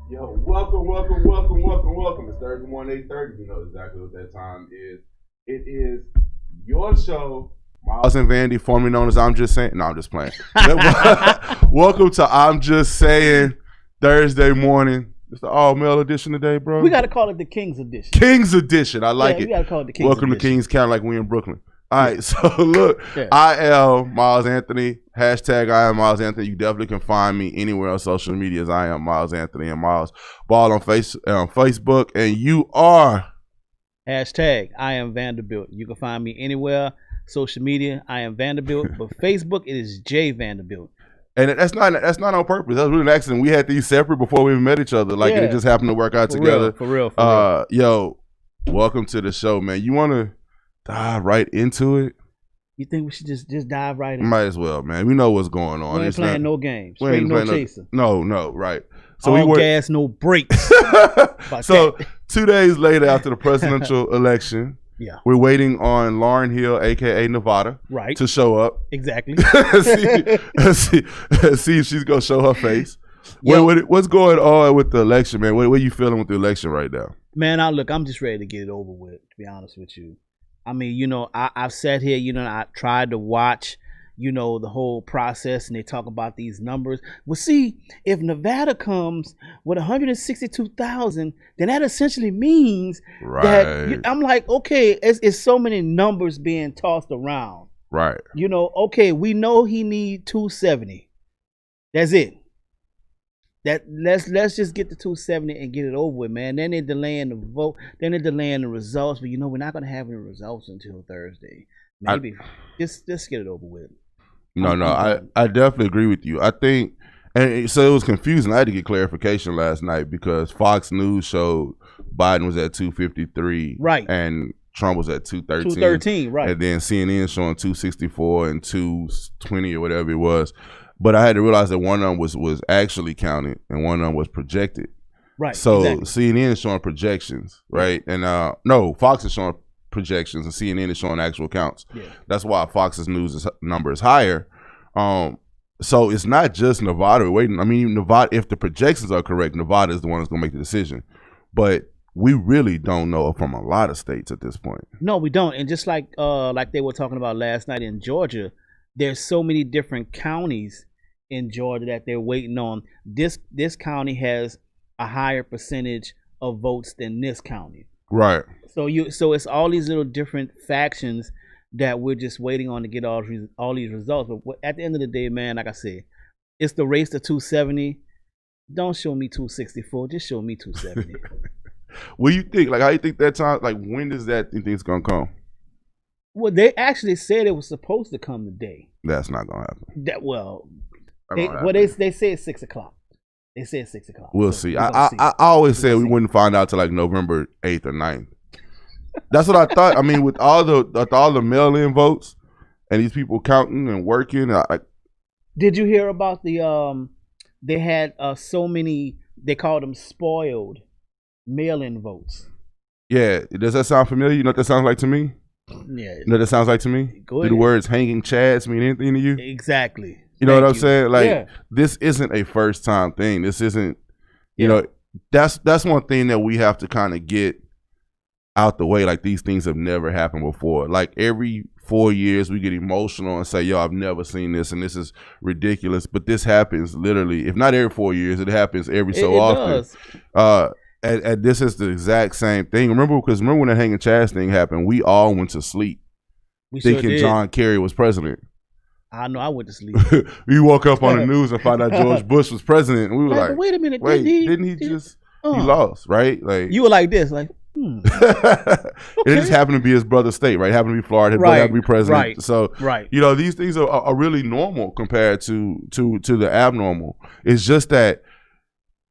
Yo, welcome. It's Thursday morning, 8:30. You know exactly what that time is. It is your show, Miles and Vandy, formerly known as I'm Just Saying. No, I'm just playing. Welcome to I'm Just Saying, Thursday morning. It's the all-male edition today, bro. We got to call it the King's Edition. King's Edition. I like it. We got to call it the King's Welcome Edition. to Kings County, like we in Brooklyn. All right, so look, I am Miles Anthony. Hashtag I am Miles Anthony. You definitely can find me anywhere on social media as I am Miles Anthony and Miles Ball on Facebook. And you are Hashtag I am Vanderbilt. You can find me anywhere. Social media, I am Vanderbilt. But Facebook, it is J Vanderbilt. And that's not on purpose. That was really an accident. We had these separate before we even met each other. Like it just happened to work out together. For real. Yo, welcome to the show, man. You want to dive right into it? You think we should just dive right in? Might as well, man. We know what's going on. We ain't playing no games. We ain't no chaser. No, right. So all gas, no brakes. So 2 days later after the presidential election, we're waiting on Lauryn Hill, aka Nevada, to show up. Exactly. see if she's gonna show her face. What's going on with the election, man? What are you feeling with the election right now? Man, I'm just ready to get it over with, to be honest with you. I mean, I've sat here, I tried to watch, the whole process, and they talk about these numbers. Well, see, if Nevada comes with 162,000, then that essentially means that I'm like, okay, it's so many numbers being tossed around. Right. Okay, we know he need 270. That's it. Let's just get the 270 and get it over with, man. Then they're delaying the vote. Then they're delaying the results. But we're not gonna have any results until Thursday. Maybe just get it over with. I definitely agree with you. I think, and so it was confusing. I had to get clarification last night because Fox News showed Biden was at 253, right, and Trump was at 213. 213, right, and then CNN showing 264 and 220 or whatever it was. But I had to realize that one of them was actually counted and one of them was projected. Right. So CNN is showing projections, right? And no, Fox is showing projections and CNN is showing actual counts. Yeah. That's why Fox's news number is higher. So it's not just Nevada we're waiting. I mean, Nevada, if the projections are correct, Nevada is the one that's going to make the decision. But we really don't know from a lot of states at this point. No, we don't. And just like they were talking about last night in Georgia, there's so many different counties in Georgia that they're waiting on. This county has a higher percentage of votes than this county. Right. So it's all these little different factions that we're just waiting on to get all these results. But at the end of the day, man, like I said, it's the race to 270. Don't show me 264. Just show me 270. What do you think? Like, how you think that time? Like, when does that think it's gonna come? Well, they actually said it was supposed to come today. That's not gonna happen. They say it's 6 o'clock. They said 6 o'clock. We'll see. I always said we wouldn't find out till like November 8th or 9th. That's what I thought. I mean, with all the mail-in votes and these people counting and working. Did you hear about they had so many, they called them spoiled mail-in votes. Yeah. Does that sound familiar? You know what that sounds like to me? Yeah. You know what that sounds like to me? Go ahead. Do the words hanging chads mean anything to you? Exactly. You know what I'm saying? Like, this isn't a first time thing. This isn't, you know, that's one thing that we have to kind of get out the way. Like, these things have never happened before. Like, every 4 years we get emotional and say, yo, I've never seen this and this is ridiculous. But this happens literally, if not every 4 years, it happens every so often. Does. And this is the exact same thing. Remember when that hanging chads thing happened, we all went to sleep thinking John Kerry was president. I know I went to sleep. We woke up on the news and found out George Bush was president, and we were like, wait a minute, didn't he just he lost, right? Like, you were like this, like It just happened to be his brother's state, right? It happened to be Florida. His brother happened to be president. Right. So, these things are really normal compared to the abnormal. It's just that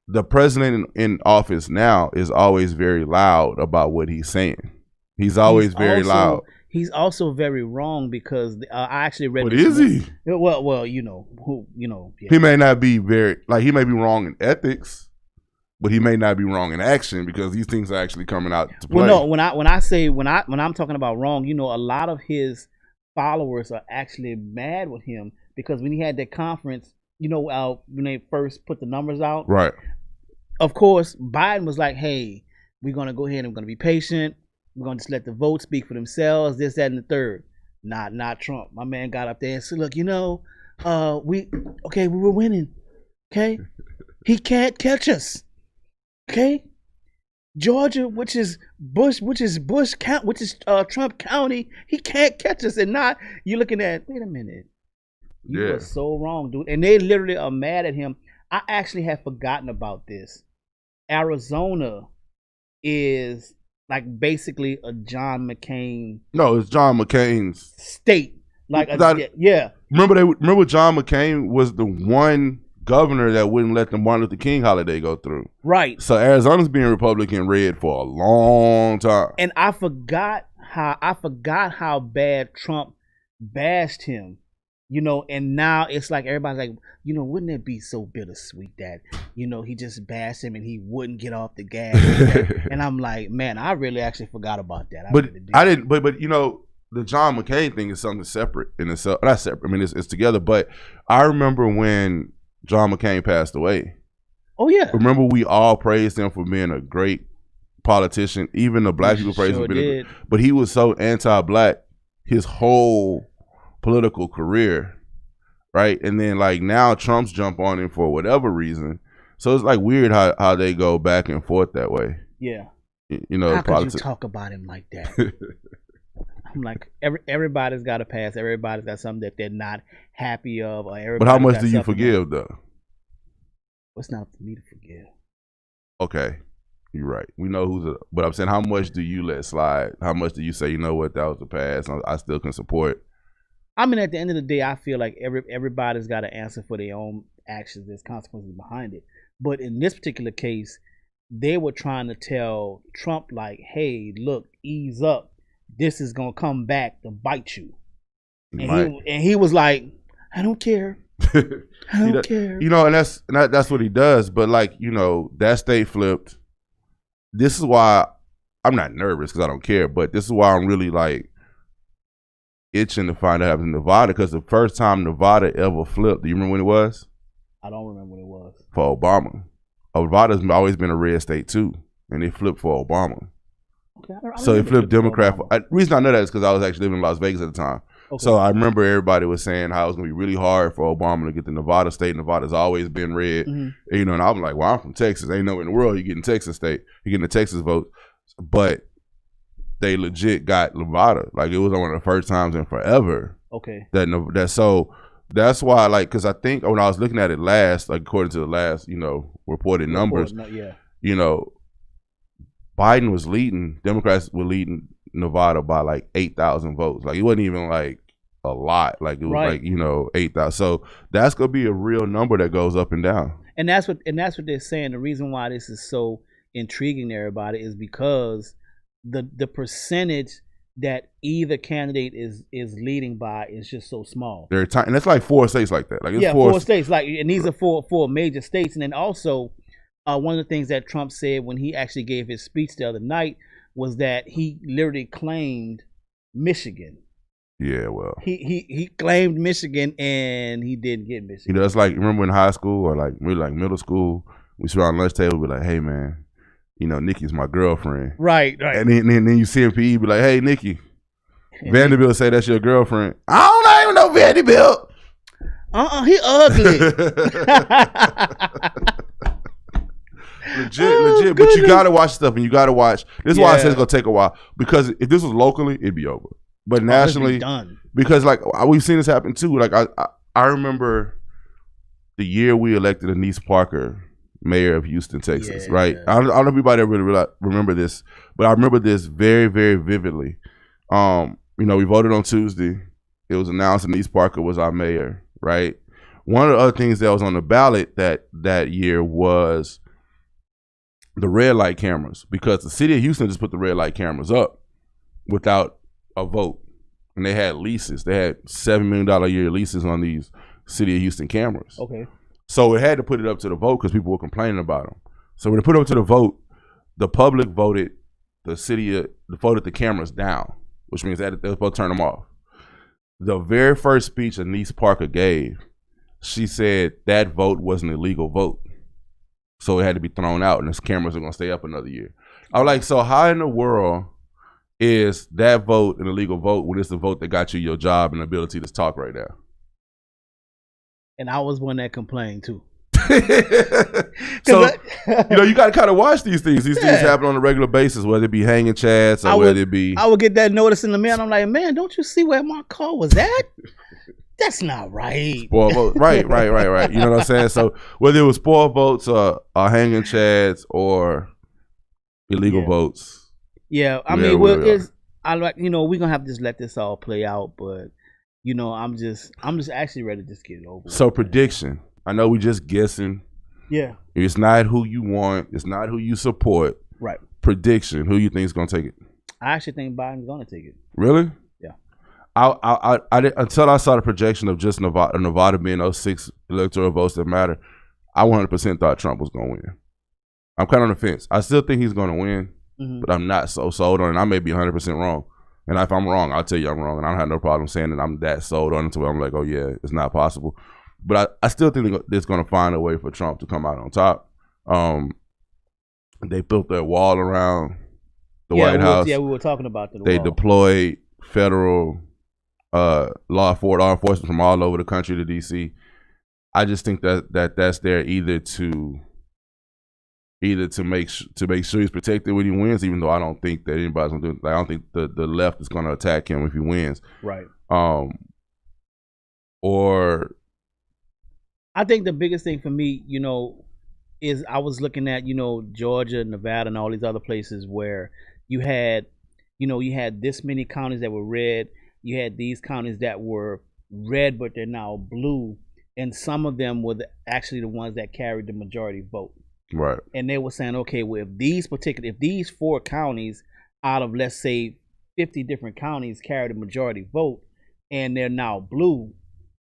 the president in office now is always very loud about what he's saying. He's always very loud. He's also very wrong because I actually read. What is he? Well, he may not be he may be wrong in ethics, but he may not be wrong in action because these things are actually coming out to play. Well, no, when I'm talking about wrong, a lot of his followers are actually mad with him because when he had that conference, when they first put the numbers out, right? of course, Biden was like, hey, we're going to go ahead and we're going to be patient. We're going to just let the votes speak for themselves, this, that, and the third. Not Trump. My man got up there and said, look, we were winning. Okay? He can't catch us. Okay? Georgia, which is Trump County, he can't catch us. And not, you're looking at, wait a minute. You are so wrong, dude. And they literally are mad at him. I actually had forgotten about this. Arizona is like basically a John McCain. No, it's John McCain's state. Like yeah. Remember John McCain was the one governor that wouldn't let the Martin Luther King holiday go through. Right. So Arizona's been Republican red for a long time. And I forgot how bad Trump bashed him. And now it's like everybody's like, wouldn't it be so bittersweet that, he just bashed him and he wouldn't get off the gas. And I'm like, man, I really actually forgot about that. But the John McCain thing is something separate in itself. Not separate. I mean, it's together. But I remember when John McCain passed away. Oh yeah. Remember we all praised him for being a great politician. Even the black people praised him. But he was so anti-black his whole political career, right? And then like now Trump's jump on him for whatever reason. So it's like weird how they go back and forth that way. Yeah. How could you talk about him like that? I'm like, everybody's got a past. Everybody's got something that they're not happy of. But how much do you forgive though? It's not for me to forgive. Okay. You're right. We know but I'm saying, how much do you let slide? How much do you say, you know what, that was the past, I still can support? I mean, at the end of the day, I feel like everybody's got to answer for their own actions. There's consequences behind it. But in this particular case, they were trying to tell Trump, like, hey, look, ease up. This is going to come back to bite you. And he was like, I don't care. I don't care. And that's what he does. But like, that state flipped. This is why I'm not nervous because I don't care. But this is why I'm really like itching to find out what happened in Nevada, because the first time Nevada ever flipped, do you remember when it was? I don't remember when it was. For Obama. Nevada's always been a red state too, and they flipped for Obama. Okay, so they flipped Democrat. The reason I know that is because I was actually living in Las Vegas at the time. Okay. So I remember everybody was saying how it was going to be really hard for Obama to get the Nevada state. Nevada's always been red. Mm-hmm. And I'm like, well, I'm from Texas. Ain't nowhere in the world you getting Texas state. You getting the Texas vote. But they legit got Nevada. Like, it was one of the first times in forever. Okay. So that's why, like, because I think when I was looking at it last, like according to the last, reported numbers, Biden was leading, Democrats were leading Nevada by like 8,000 votes. Like, it wasn't even like a lot. Like, it was like, 8,000. So that's going to be a real number that goes up and down. And that's what they're saying. The reason why this is so intriguing to everybody is because the percentage that either candidate is leading by is just so small. They're tiny, and it's like 4 states like that. Like, it's four states. Like, and these are four major states. And then also, one of the things that Trump said when he actually gave his speech the other night was that he literally claimed Michigan. Yeah, well, he claimed Michigan and he didn't get Michigan. It's like, remember in high school or like really like middle school, we sit around the lunch table, be like, hey man, Nikki's my girlfriend. Right. And then you see him PE, be like, hey Nikki, Vanderbilt say that's your girlfriend. I don't even know Vanderbilt. He ugly. legit. But you gotta watch stuff, and you gotta watch. This is why I said it's gonna take a while, because if this was locally, it'd be over. But nationally, done. Because like we've seen this happen too. Like I remember the year we elected Anise Parker mayor of Houston, Texas. Right? I don't know if everybody really remember this, but I remember this very, very vividly. We voted on Tuesday. It was announced Anise Parker was our mayor. Right? One of the other things that was on the ballot that year was the red light cameras, because the city of Houston just put the red light cameras up without a vote, and they had leases. They had $7 million a year leases on these city of Houston cameras. Okay. So it had to put it up to the vote because people were complaining about them. So when they put it up to the vote, the public voted voted the cameras down, which means that they were supposed to turn them off. The very first speech Anise Parker gave, she said that vote was an illegal vote. So it had to be thrown out, and the cameras are going to stay up another year. I was like, so how in the world is that vote an illegal vote when it's the vote that got you your job and ability to talk right now? And I was one that complained too. So, you got to kind of watch these things. These things happen on a regular basis, whether it be hanging chads or whether it be... I would get that notice in the mail, and I'm like, man, don't you see where my car was at? That's not right. Spoil votes. Right. You know what I'm saying? So whether it was spoil votes or hanging chads or illegal votes. Yeah, I mean, we're gonna have to just let this all play out, but I'm just actually ready to just get it over. So prediction. I know we just guessing. Yeah. It's not who you want. It's not who you support. Right. Prediction. Who you think is gonna take it? I actually think Biden's gonna take it. Really? Yeah. I until I saw the projection of just Nevada being those 6 electoral votes that matter, I 100% thought Trump was gonna win. I'm kind of on the fence. I still think he's gonna win, but I'm not so sold on it. I may be 100% wrong. And if I'm wrong, I'll tell you I'm wrong. And I don't have no problem saying that I'm that sold on it to where I'm like, oh yeah, it's not possible. But I still think they're going to find a way for Trump to come out on top. They built their wall around the White House. Yeah, we were talking about that. They deployed federal law enforcement from all over the country to D.C. I just think that's there either to make sure he's protected when he wins, even though I don't think that anybody's going to do it. Like, I don't think the left is going to attack him if he wins. Right. Or I think the biggest thing for me, is I was looking at, Georgia, Nevada, and all these other places where you had this many counties that were red. You had these counties that were red, but they're now blue. And some of them were actually the ones that carried the majority vote. Right. And they were saying, okay, well, if these 4 counties out of, let's say, 50 different counties carry the majority vote and they're now blue,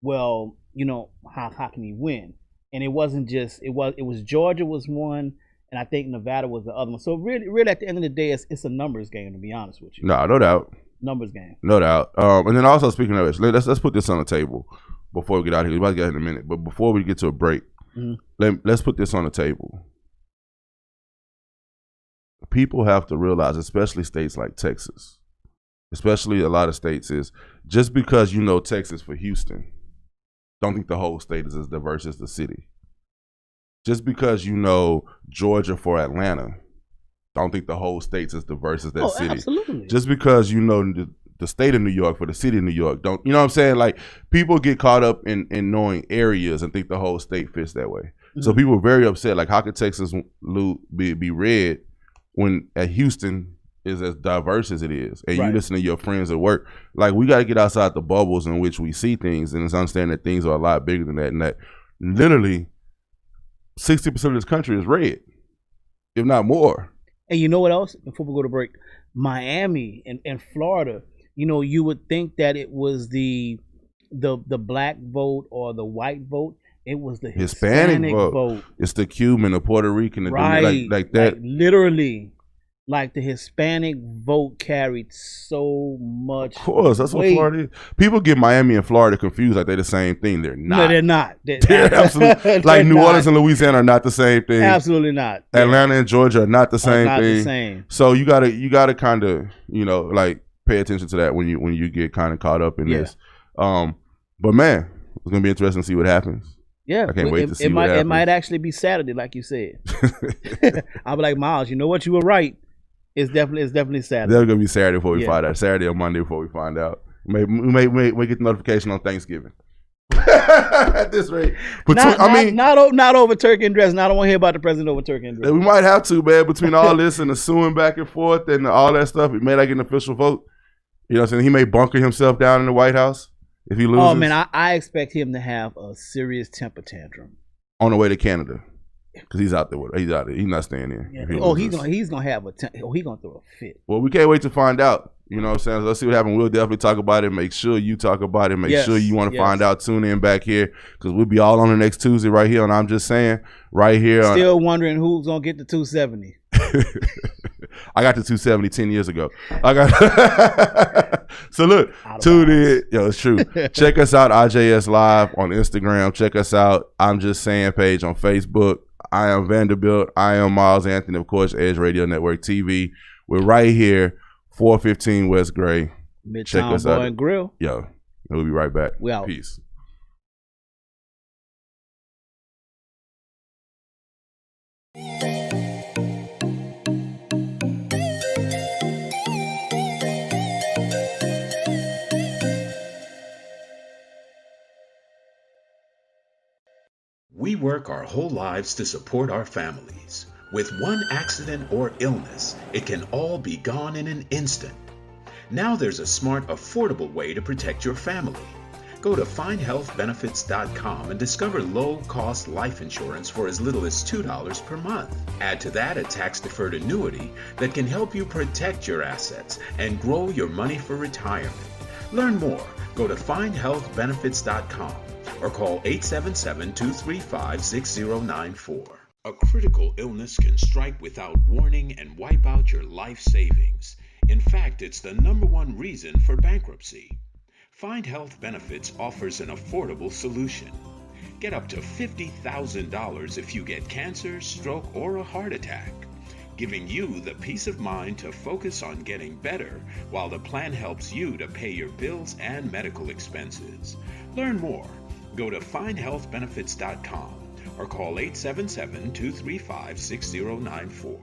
well, how can he win? And it wasn't just it was Georgia was one, and I think Nevada was the other one. So really at the end of the day, it's a numbers game, to be honest with you. No doubt. Numbers game. No doubt. And then also, speaking of it, let's put this on the table before we get out of here. We're about to get out in a minute, but before we get to a break, let's put this on the table. People have to realize, especially states like Texas, especially a lot of states, is just because Texas for Houston, don't think the whole state is as diverse as the city. Just because Georgia for Atlanta, don't think the whole state's as diverse as that city. Absolutely. Just because the state of New York for the city of New York, don't what I'm saying? Like, people get caught up in knowing areas and think the whole state fits that way. Mm-hmm. So people are very upset. Like, how could Texas be red when at Houston is as diverse as it is, and you listen to your friends at work? Like, we got to get outside the bubbles in which we see things and understand that things are a lot bigger than that, and that literally 60% of this country is red, if not more. And you know what else? Before we go to break, Miami and Florida, you would think that it was the black vote or the white vote. It was the Hispanic vote. It's the Cuban, the Puerto Rican, like that. Like, literally, like, the Hispanic vote carried so much. Of course, that's weight. What Florida is. People get Miami and Florida confused like they're the same thing. They're not. No, they're not. They're absolutely like New Orleans and Louisiana are not the same thing. Absolutely not. Atlanta and Georgia are not the same thing. The same. So you gotta kind of like pay attention to that when you get kind of caught up in this. But man, it's gonna be interesting to see what happens. Yeah, I can't wait to see what happens. It might actually be Saturday, like you said. I'll be like, Miles, you know what? You were right. It's definitely Saturday. They're gonna be Saturday before we find out. Saturday or Monday before we find out. We may get the notification on Thanksgiving. At this rate, not over turkey and dressing. I don't want to hear about the president over turkey and dressing. We might have to, man. Between all this and the suing back and forth and all that stuff, it may not get an official vote. You know what I'm saying? He may bunker himself down in the White House if he loses. Oh man, I expect him to have a serious temper tantrum on the way to Canada. Because he's out there. He's out there. He's not staying there. Yeah. He's gonna have he's gonna throw a fit. Well, we can't wait to find out. You know what I'm saying? So let's see what happens. We'll definitely talk about it. Make sure you talk about it. Make sure you want to find out. Tune in back here because we'll be all on the next Tuesday right here on I'm Just Saying. Right here. Still wondering who's gonna get the 270. I got the 270 10 years ago. So look, tune in. Yo, it's true. Check us out, IJS Live on Instagram. Check us out, I'm Just Saying page on Facebook. I am Vanderbilt. I am Miles Anthony, of course, Edge Radio Network TV. We're right here, 415 West Gray. Check Midtown us Bar out. and Grill. Yo, we'll be right back. We out. Peace. We work our whole lives to support our families. With one accident or illness, it can all be gone in an instant. Now there's a smart, affordable way to protect your family. Go to findhealthbenefits.com and discover low-cost life insurance for as little as $2 per month. Add to that a tax-deferred annuity that can help you protect your assets and grow your money for retirement. Learn more. Go to findhealthbenefits.com or call 877-235-6094. A critical illness can strike without warning and wipe out your life savings. In fact, it's the #1 reason for bankruptcy. Find Health Benefits offers an affordable solution. Get up to $50,000 if you get cancer, stroke, or a heart attack, giving you the peace of mind to focus on getting better while the plan helps you to pay your bills and medical expenses. Learn more. Go to findhealthbenefits.com or call 877-235-6094.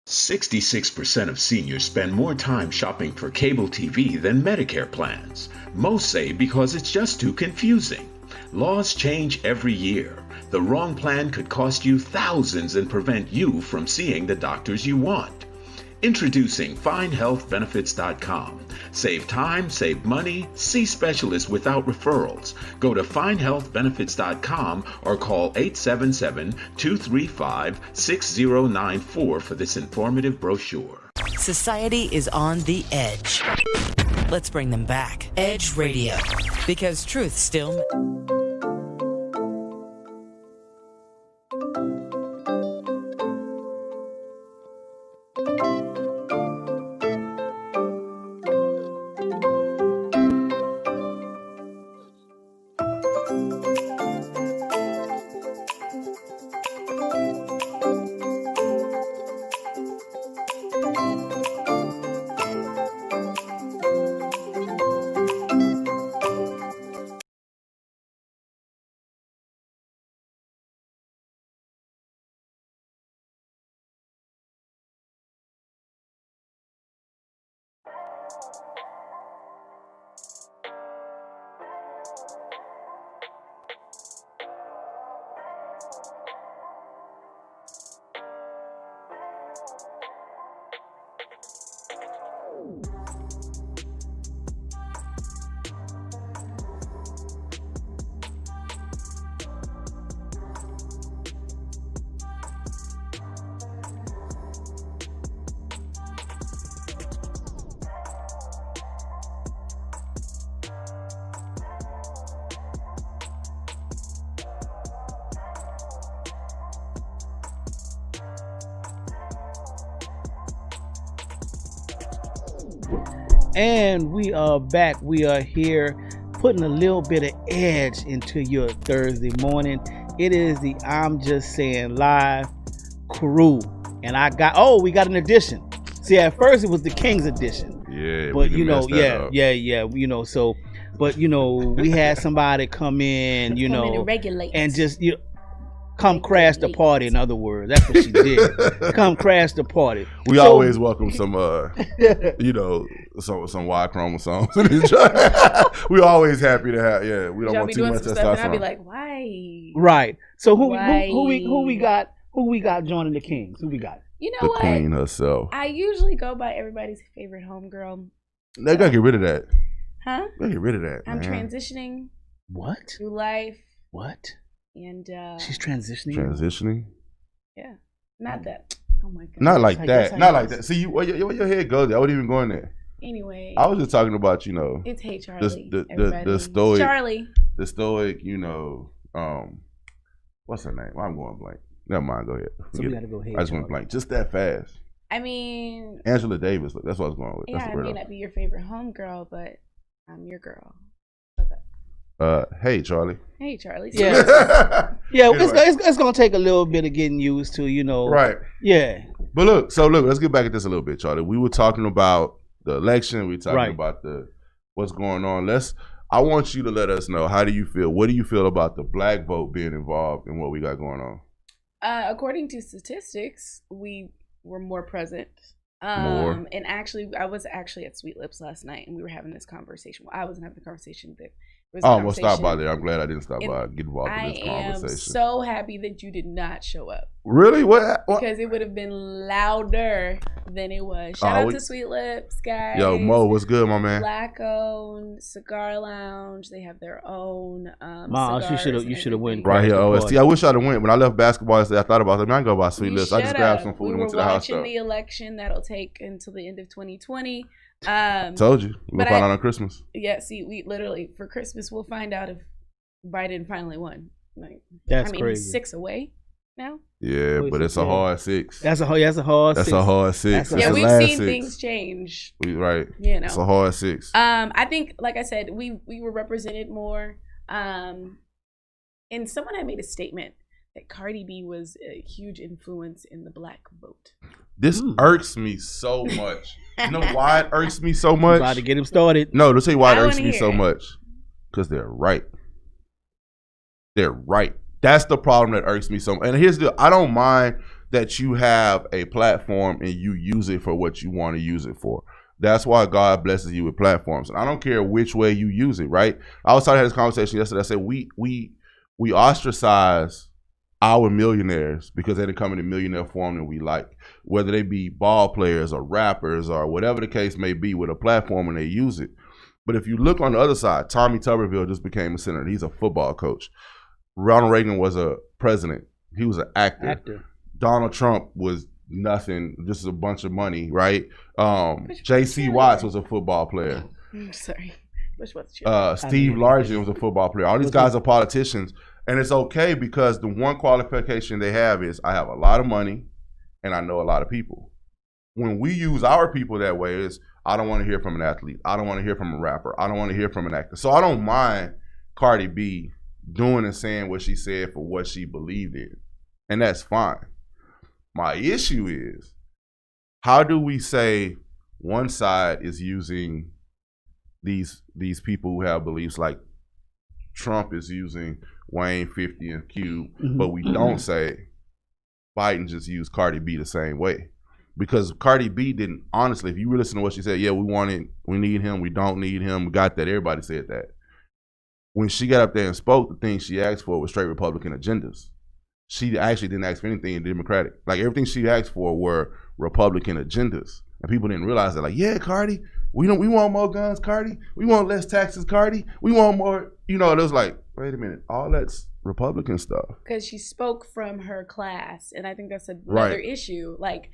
66% of seniors spend more time shopping for cable TV than Medicare plans. Most say because it's just too confusing. Laws change every year. The wrong plan could cost you thousands and prevent you from seeing the doctors you want. Introducing FindHealthBenefits.com. Save time, save money, see specialists without referrals. Go to FindHealthBenefits.com or call 877-235-6094 for this informative brochure. Society is on the edge. Let's bring them back. Edge Radio. Because truth still... And we are back. We are here putting a little bit of edge into your Thursday morning. It is the I'm Just Saying Live crew. And we got an edition. See, at first it was the King's edition. Yeah, but we had somebody come in, and just come crash the party. In other words, that's what she did. Come crash the party. We always welcome some, some Y chromosomes. We're always happy to have. Yeah, we don't want too much testosterone. I'd be like, why? Right. So who we got? Who we got joining the Kings? Who we got? You know the what? Queen herself. I usually go by everybody's favorite homegirl. They gotta get rid of that. Huh? They gotta get rid of that. I'm man. transitioning. What? Through life. What? And she's transitioning. Transitioning. Yeah. Not that. Oh my god. Not like that. Not like that. See, where your head goes, I wouldn't even go in there. Anyway. I was just talking about, It's Hey Charlie. The stoic. Charlie. The stoic, what's her name? I'm going blank. Never mind. Go ahead. So we gotta go ahead. I just went blank. Just that fast. I mean. Angela Davis. That's what I was going with. Yeah, I may not be your favorite homegirl, but I'm your girl. Hey, Charlie. Hey, Charlie. Yeah. Yeah, Anyway. it's gonna take a little bit of getting used to, you know. Right. Yeah. But look, let's get back at this a little bit, Charlie. We were talking about the election. We were talking Right. about what's going on. I want you to let us know, how do you feel? What do you feel about the black vote being involved in what we got going on? According to statistics, we were more present. More. And actually, I was actually at Sweet Lips last night, and we were having this conversation. Well, I wasn't having the conversation, but Oh, we'll stop by there. I'm glad I didn't stop by. Get involved in this I conversation. am so happy that you did not show up. Really? What? Because it would have been louder than it was. Shout out to Sweet Lips, guys. Yo, Mo, what's good, my man? Black owned cigar lounge. They have their own. Miles, you should have went right here, OST. I wish I'd have went. When I left basketball yesterday, I thought about it. I go by Sweet Lips. I just grabbed some food and went to the house. We were watching the election that'll take until the end of 2020. Told you. We'll find out on Christmas. Yeah, see, we literally, for Christmas, we'll find out if Biden finally won. Like, That's crazy. He's 6 away now. Yeah, but it's a hard 6. That's a hard 6. A hard 6. Yeah, we've seen things change. Right. You know. It's a hard 6. I think, like I said, we were represented more. And someone had made a statement that Cardi B was a huge influence in the black vote. This irks me so much. You know why it irks me so much? About to get him started. No, to tell you why it irks me so much. Because they're right. They're right. That's the problem that irks me so much. And here's I don't mind that you have a platform and you use it for what you want to use it for. That's why God blesses you with platforms. And I don't care which way you use it, right? I was talking about this conversation yesterday. I said we ostracize our millionaires because they didn't come in a millionaire form that we like, whether they be ball players or rappers or whatever the case may be, with a platform and they use it. But if you look on the other side, Tommy Tuberville just became a senator. He's a football coach. Ronald Reagan was a president. He was an actor. Donald Trump was nothing, just a bunch of money, right? J.C. Watts was a football player. I'm sorry. Steve Largent was a football player. All these guys are politicians. And it's okay because the one qualification they have is I have a lot of money and I know a lot of people. When we use our people that way is I don't want to hear from an athlete. I don't want to hear from a rapper. I don't want to hear from an actor. So I don't mind Cardi B doing and saying what she said for what she believed in. And that's fine. My issue is, how do we say one side is using these people who have beliefs like Trump is using Wayne 50 and Cube, but we don't say Biden just used Cardi B the same way? Because Cardi B didn't, honestly, if you listen to what she said, yeah, we need him, we don't need him, we got that, everybody said that. When she got up there and spoke, the thing she asked for was straight Republican agendas. She actually didn't ask for anything Democratic. Like, everything she asked for were Republican agendas. And people didn't realize that, like, yeah, Cardi, we want more guns, Cardi. We want less taxes, Cardi. We want more, it was like, wait a minute, all that's Republican stuff. Because she spoke from her class, and I think that's another issue. Like,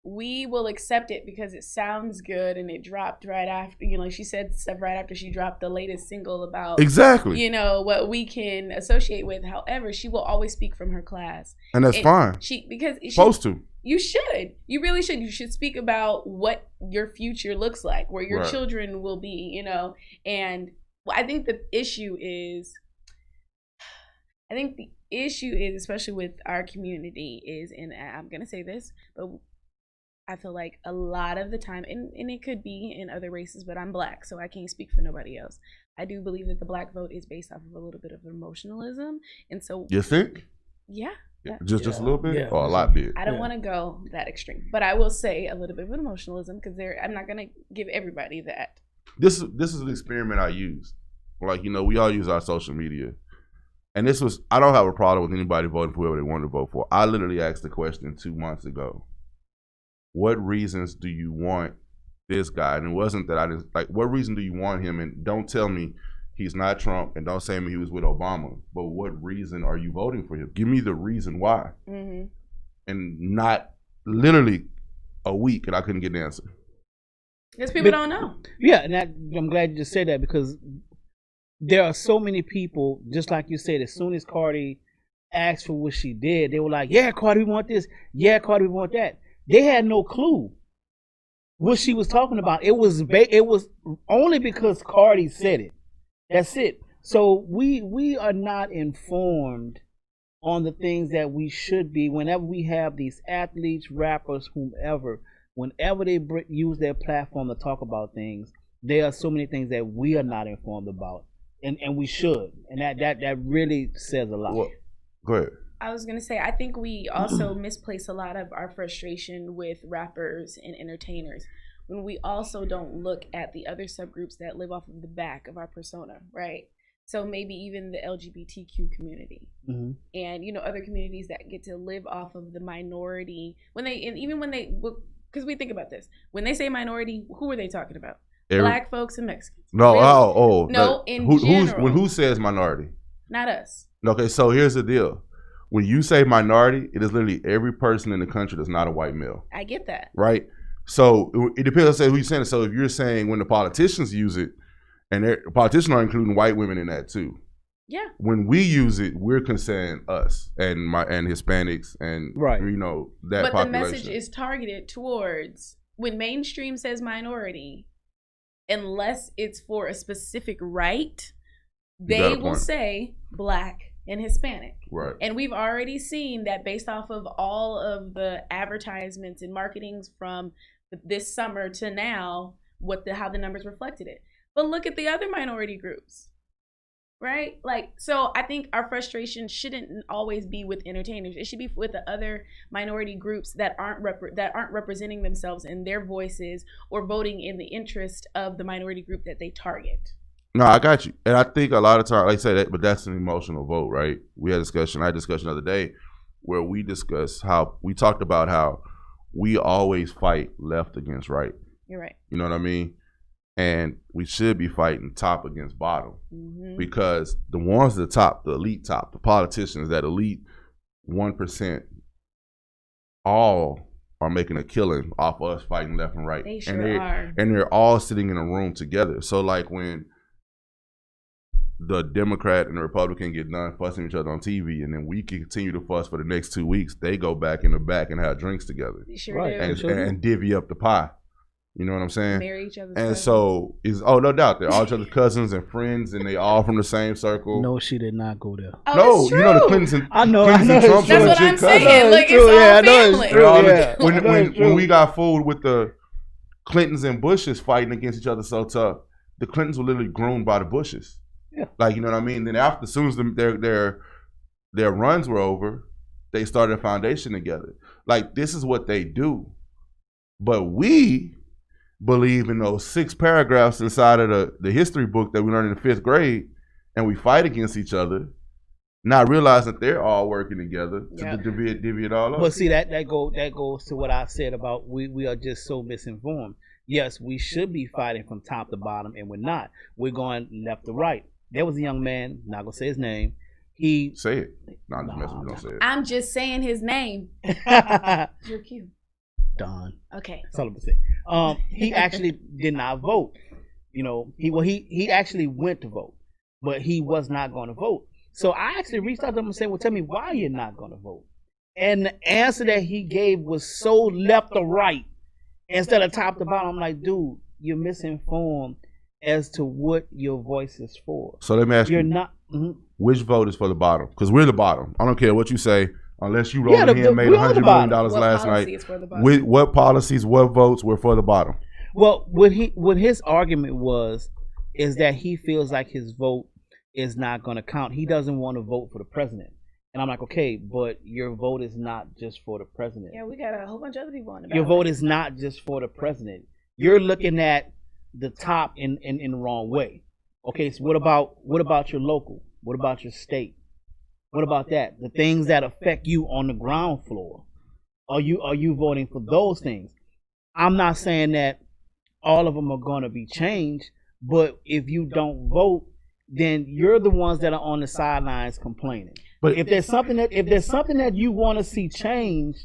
we will accept it because it sounds good, and it dropped right after, she said stuff right after she dropped the latest single about exactly what we can associate with. However, she will always speak from her class, and that's fine. Supposed to. You should. You really should. You should speak about what your future looks like, where your children will be. And I think the issue is, especially with our community, is, and I'm gonna say this, but I feel like a lot of the time, and it could be in other races, but I'm black, so I can't speak for nobody else. I do believe that the black vote is based off of a little bit of emotionalism. And so... You think? Yeah. Just a little bit? Or a lot bit? I don't want to go that extreme. But I will say a little bit of emotionalism, because I'm not going to give everybody that. This is an experiment I used. Like, we all use our social media. And I don't have a problem with anybody voting for whoever they want to vote for. I literally asked the question 2 months ago. What reasons do you want this guy? And it wasn't that I didn't, like, what reason do you want him? And don't tell me he's not Trump, and don't say me he was with Obama. But what reason are you voting for him? Give me the reason why. Mm-hmm. And not literally a week, and I couldn't get an answer. Because people don't know. Yeah, and I'm glad you just said that, because there are so many people, just like you said, as soon as Cardi asked for what she did, they were like, yeah, Cardi, we want this. Yeah, Cardi, we want that. They had no clue what she was talking about. It was only because Cardi said it. That's it. So we are not informed on the things that we should be. Whenever we have these athletes, rappers, whomever, whenever they use their platform to talk about things, there are so many things that we are not informed about, and we should, and that really says a lot. Well, go ahead. I was gonna say, I think we also misplace a lot of our frustration with rappers and entertainers when we also don't look at the other subgroups that live off of the back of our persona, right? So maybe even the LGBTQ community, and other communities that get to live off of the minority. Because we think about this, when they say minority, who are they talking about? Black folks and Mexicans. No, really? No, in general. Who says minority? Not us. Okay, so here's the deal. When you say minority, it is literally every person in the country that's not a white male. I get that. Right? So it depends on who you're saying. So if you're saying when the politicians use it, and the politicians are including white women in that too. Yeah. When we use it, we're concerned us and Hispanics and that but population. But the message is targeted towards, when mainstream says minority, unless it's for a specific right, they will say Black and Hispanic. Right. And we've already seen that based off of all of the advertisements and marketings from this summer to now, how the numbers reflected it. But look at the other minority groups, right? So I think our frustration shouldn't always be with entertainers. It should be with the other minority groups that aren't representing themselves and their voices or voting in the interest of the minority group that they target. No, I got you. And I think a lot of times, like I say that, but that's an emotional vote, right? I had a discussion the other day where we discussed we talked about how we always fight left against right. You're right. You know what I mean? And we should be fighting top against bottom, because the ones at the top, the elite top, the politicians, that elite 1%, all are making a killing off us fighting left and right. They sure are. And they're all sitting in a room together. So like when the Democrat and the Republican get done fussing each other on TV, and then we continue to fuss for the next 2 weeks, they go back in the back and have drinks together. They sure do. And divvy up the pie. You know what I'm saying? Marry each other's and cousins. So no doubt, they're all each other's cousins and friends, and they all from the same circle. No, she did not go there. Oh, no, true. you know the Clintons and I know. Trump. That's what I'm saying. Like, it's all family. When we got fooled with the Clintons and Bushes fighting against each other so tough, the Clintons were literally groomed by the Bushes. Yeah. Like, you know what I mean? Then after, as soon as their runs were over, they started a foundation together. Like, this is what they do. But we believe in those 6 paragraphs inside of the history book that we learned in the 5th grade, and we fight against each other, not realizing that they're all working together to divvy it all up. But see, that goes to what I said about we are just so misinformed. Yes, we should be fighting from top to bottom, and we're not. We're going left to right. There was a young man, not gonna say his name. He say it. No, I'm just messing with you. Don't say it. I'm just saying his name. You're cute. Don. Okay. That's all I'm gonna say. He actually did not vote. You know, he actually went to vote, but he was not going to vote. So I actually reached out to him and said, "Well, tell me why you're not going to vote." And the answer that he gave was so left or right instead of top to bottom. I'm like, dude, you're misinformed as to what your voice is for. So let me ask you. You're not. Which vote is for the bottom? Because we're the bottom. I don't care what you say. Unless you rolled in here and made $100 million last night. What policies, what votes were for the bottom? Well, what his argument is that he feels like his vote is not going to count. He doesn't want to vote for the president. And I'm like, okay, but your vote is not just for the president. Yeah, we got a whole bunch of other people on the ballot. Your vote is not just for the president. You're looking at the top in the wrong way. Okay, so what about your local? What about your state? What about that? The things that affect you on the ground floor. Are you voting for those things? I'm not saying that all of them are going to be changed, but if you don't vote, then you're the ones that are on the sidelines complaining. But if there's something that you want to see changed,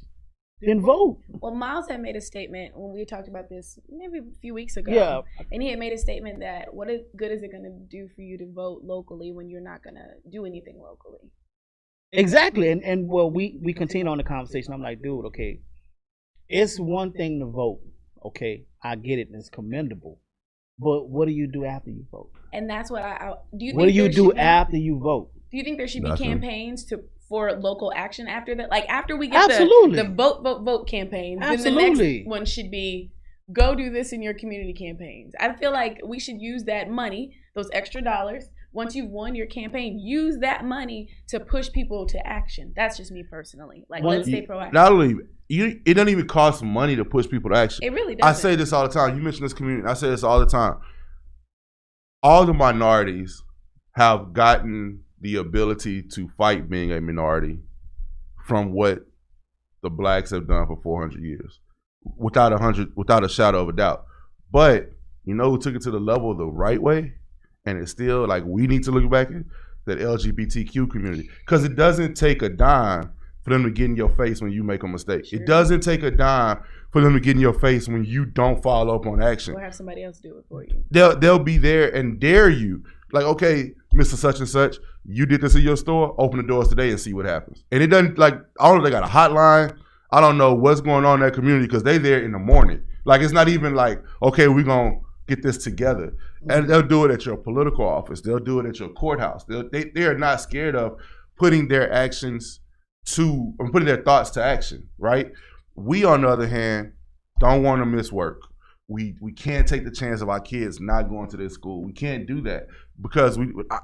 then vote. Well, Miles had made a statement when we talked about this maybe a few weeks ago. Yeah. And he had made a statement that what good is it going to do for you to vote locally when you're not going to do anything locally? Exactly. And well, we continue on the conversation. I'm like, dude, okay, it's one thing to vote. Okay, I get it. And it's commendable. But what do you do after you vote? And that's what I do. You what think do you there do should be- after you vote? Do you think there should be Nothing. campaigns for local action after that? Like after we get Absolutely. the vote campaign, then the Absolutely. next one should be go do this in your community campaigns. I feel like we should use that money, those extra dollars. Once you've won your campaign, use that money to push people to action. That's just me personally. Like, Well, let's stay proactive. Not only it doesn't even cost money to push people to action. It really I doesn't. say this all the time. You mentioned this community. I say this all the time. All the minorities have gotten the ability to fight being a minority from what the blacks have done for 400 years, without a shadow of a doubt. But you know who took it to the level the right way, and it's still like we need to look back at that LGBTQ community, because it doesn't take a dime for them to get in your face when you make a mistake. Sure. It doesn't take a dime for them to get in your face when you don't follow up on action. Or have somebody else do it for you. They'll be there and dare you. Like, okay, Mr. Such and Such, you did this in your store, open the doors today and see what happens. And it doesn't, like, I don't know if they got a hotline. I don't know what's going on in that community because they there in the morning. Like, it's not even like, okay, we're going to get this together. And they'll do it at your political office. They'll do it at your courthouse. They are not scared of putting their actions putting their thoughts to action, right? We, on the other hand, don't want to miss work. We can't take the chance of our kids not going to this school. We can't do that because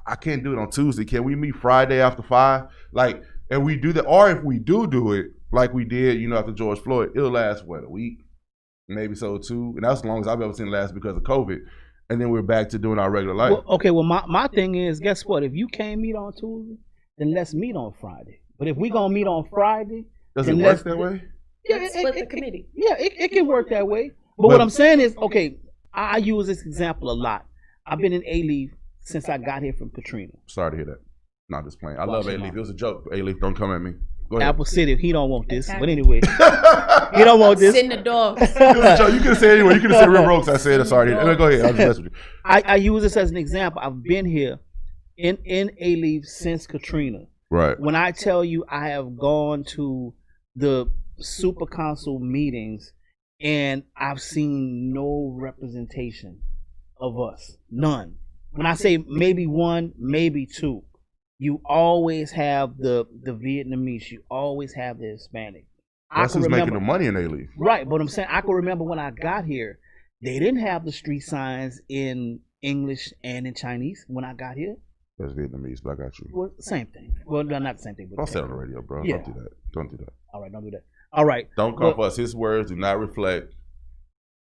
I can't do it on Tuesday. Can we meet Friday after 5? Like, and we do that, or if we do it like we did, after George Floyd, it'll last a week, maybe so 2, and that's as long as I've ever seen it last because of COVID. And then we're back to doing our regular life. Well, my thing is, guess what? If you can't meet on Tuesday, then let's meet on Friday. But if we gonna meet on Friday, does it work that way? Yeah, Split the committee. Yeah, it can work that way. But what I'm saying is, okay, I use this example a lot. I've been in A-Leaf since I got here from Katrina. Sorry to hear that. Not just playing. I Watch love him A-Leaf. out. It was a joke. A-Leaf, don't come at me. Go ahead. Apple City, he don't want this. Okay. But anyway, he don't want this. Sit in the door. It was a joke. You could have said anyway. You could have said River Oaks. I said it. Sorry. Go ahead. I'll just mess with you. I use this as an example. I've been here in A-Leaf since Katrina. Right. When I tell you I have gone to the super council meetings and I've seen no representation of us. None. When I say maybe 1, maybe 2, you always have the Vietnamese, you always have the Hispanic. That's who's making the money in A-Leaf. Right, but I'm saying I can remember when I got here, they didn't have the street signs in English and in Chinese when I got here. That's Vietnamese, but I got you. Well, same thing. Well, no, not the same thing. But Don't say it on the radio, bro. Yeah. Don't do that. Don't do that. All right, don't do that. All right. Don't come for us. His words do not reflect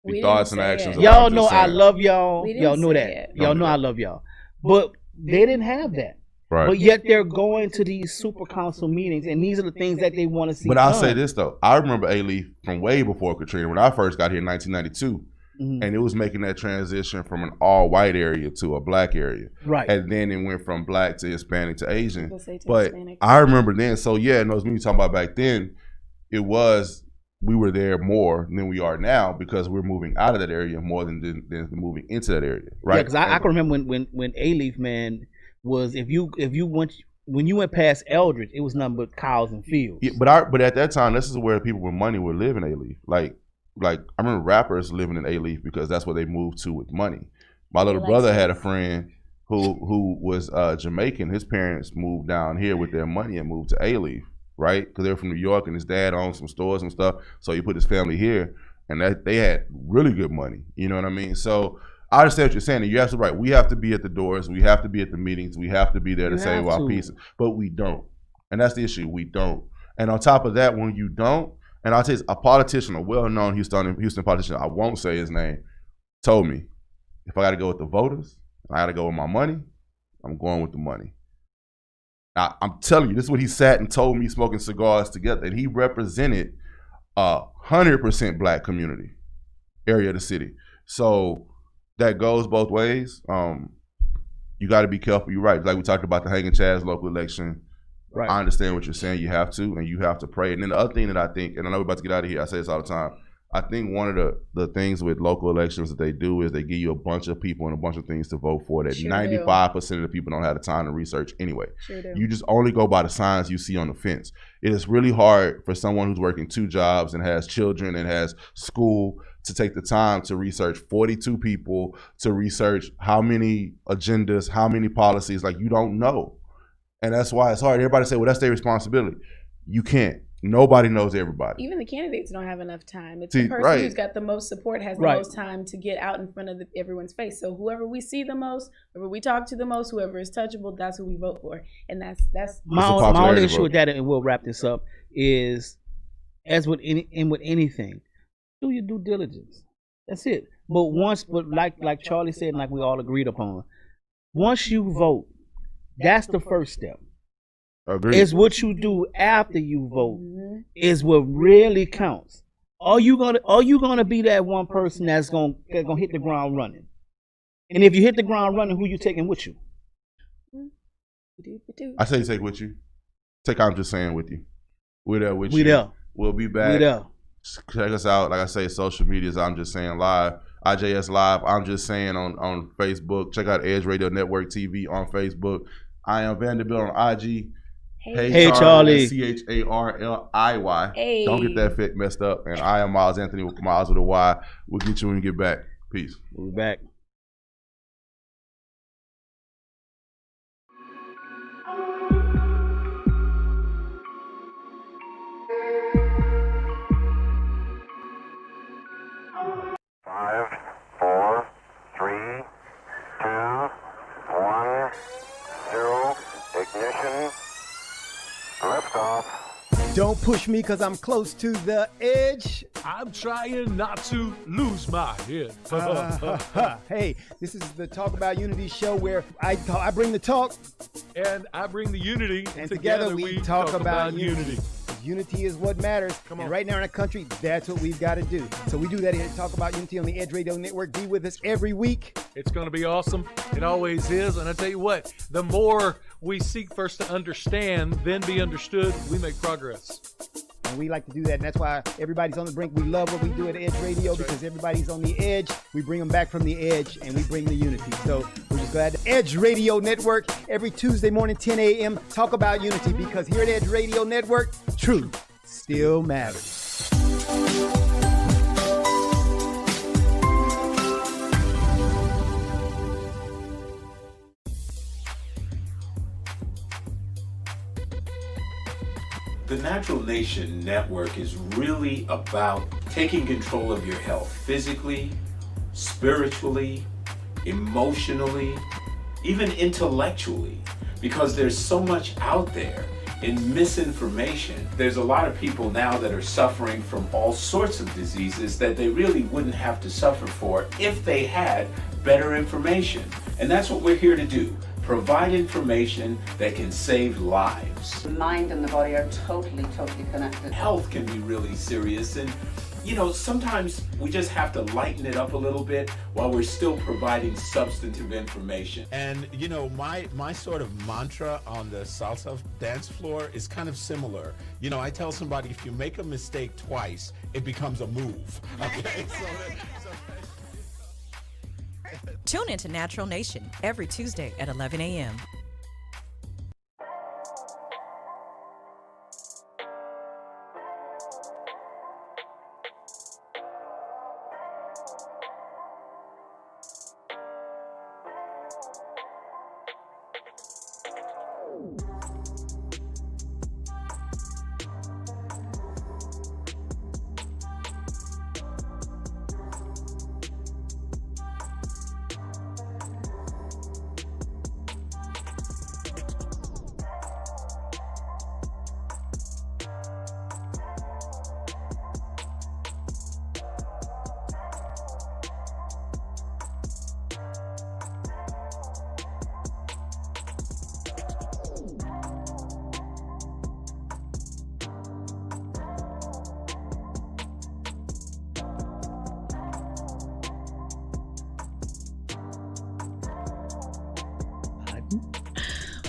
the We thoughts didn't and say actions it. of Y'all I'm know just I saying. love y'all. We didn't Y'all know say that. it. Y'all Don't know do I that. love y'all. But they didn't have that. Right. But yet they're going to these super council meetings, and these are the things that they want to see. But I'll done. say this, though. I remember A-Leaf from way before Katrina when I first got here in 1992. Mhm. And it was making that transition from an all-white area to a black area. Right. And then it went from black to Hispanic to Asian. People say to But Hispanic. I remember then, so yeah, and those meetings talking about back then, we were there more than we are now because we're moving out of that area more than moving into that area, right? Yeah, because I can remember when A-Leaf, man, was if you went when you went past Eldridge, it was nothing but cows and fields. Yeah, but at that time, this is where people with money would live in A-Leaf. Like I remember rappers living in A-Leaf because that's where they moved to with money. My little like brother space. had a friend who was Jamaican. His parents moved down here with their money and moved to A-Leaf, right? Because they were from New York and his dad owned some stores and stuff. So he put his family here, and they had really good money. You know what I mean? So I understand what you're saying, and you're absolutely right. We have to be at the doors. We have to be at the meetings. We have to be there to You save have our to. pieces. But we don't. And that's the issue. We don't. And on top of that, when you don't, and I'll tell you, a politician, a well-known Houston politician, I won't say his name, told me, if I got to go with the voters, I got to go with my money, I'm going with the money. Now, I'm telling you, this is what he sat and told me smoking cigars together. And he represented 100% black community area of the city. So that goes both ways. You got to be careful. You're right. Like we talked about the Hanging Chaz local election. Right. I understand what you're saying. You have to, and you have to pray. And then the other thing that I think, and I know we're about to get out of here, I say this all the time, I think one of the things with local elections that they do is they give you a bunch of people and a bunch of things to vote for that 95% of the people don't have the time to research anyway. You just only go by the signs you see on the fence. It is really hard for someone who's working 2 jobs and has children and has school to take the time to research 42 people, to research how many agendas, how many policies. Like, you don't know. And that's why it's hard. Everybody say, well, that's their responsibility. You can't. Nobody knows everybody. Even the candidates don't have enough time. It's the person who's got the most support has the most time to get out in front of everyone's face. So whoever we see the most, whoever we talk to the most, whoever is touchable, that's who we vote for. And that's my only issue with that, and we'll wrap this up, is as with anything, do your due diligence. That's it. But like Charlie said, and like we all agreed upon, once you vote, that's the first step. Agreed. It's what you do after you vote is what really counts. Are you gonna be that one person that's gonna hit the ground running? And if you hit the ground running, who you taking with you? I say take with you. I'm just saying with you. We're there with you. We there. We'll be back. We there. Check us out. Like I say, social medias. I'm just saying live. IJS Live. I'm just saying on Facebook. Check out Edge Radio Network TV on Facebook. I am Vanderbilt on IG. Hey Charlie. CHARLIY. Hey. Don't get that fit messed up. And I am Miles Anthony with Miles with a Y. We'll get you when you get back. Peace. We'll be back. Don't push me because I'm close to the edge. I'm trying not to lose my head. Hey, this is the Talk About Unity show where I bring the talk. And I bring the unity. And together we talk about unity. Unity is what matters. Come on. And right now in our country, that's what we've got to do. So we do that here at Talk About Unity on the Edge Radio Network. Be with us every week. It's going to be awesome. It always is. And I tell you what, the more we seek first to understand, then be understood, we make progress. And we like to do that. And that's why everybody's on the brink. We love what we do at Edge Radio because everybody's on the edge. We bring them back from the edge and we bring the unity. So we're just glad to Edge Radio Network every Tuesday morning, 10 a.m. Talk about unity because here at Edge Radio Network, truth still matters. The Natural Nation Network is really about taking control of your health physically, spiritually, emotionally, even intellectually, because there's so much out there in misinformation. There's a lot of people now that are suffering from all sorts of diseases that they really wouldn't have to suffer for if they had better information. And that's what we're here to do. Provide information that can save lives. The mind and the body are totally connected. Health can be really serious, and sometimes we just have to lighten it up a little bit while we're still providing substantive information. And my sort of mantra on the salsa dance floor is kind of similar. I tell somebody, if you make a mistake twice, it becomes a move. Okay, Tune into Natural Nation every Tuesday at 11 a.m.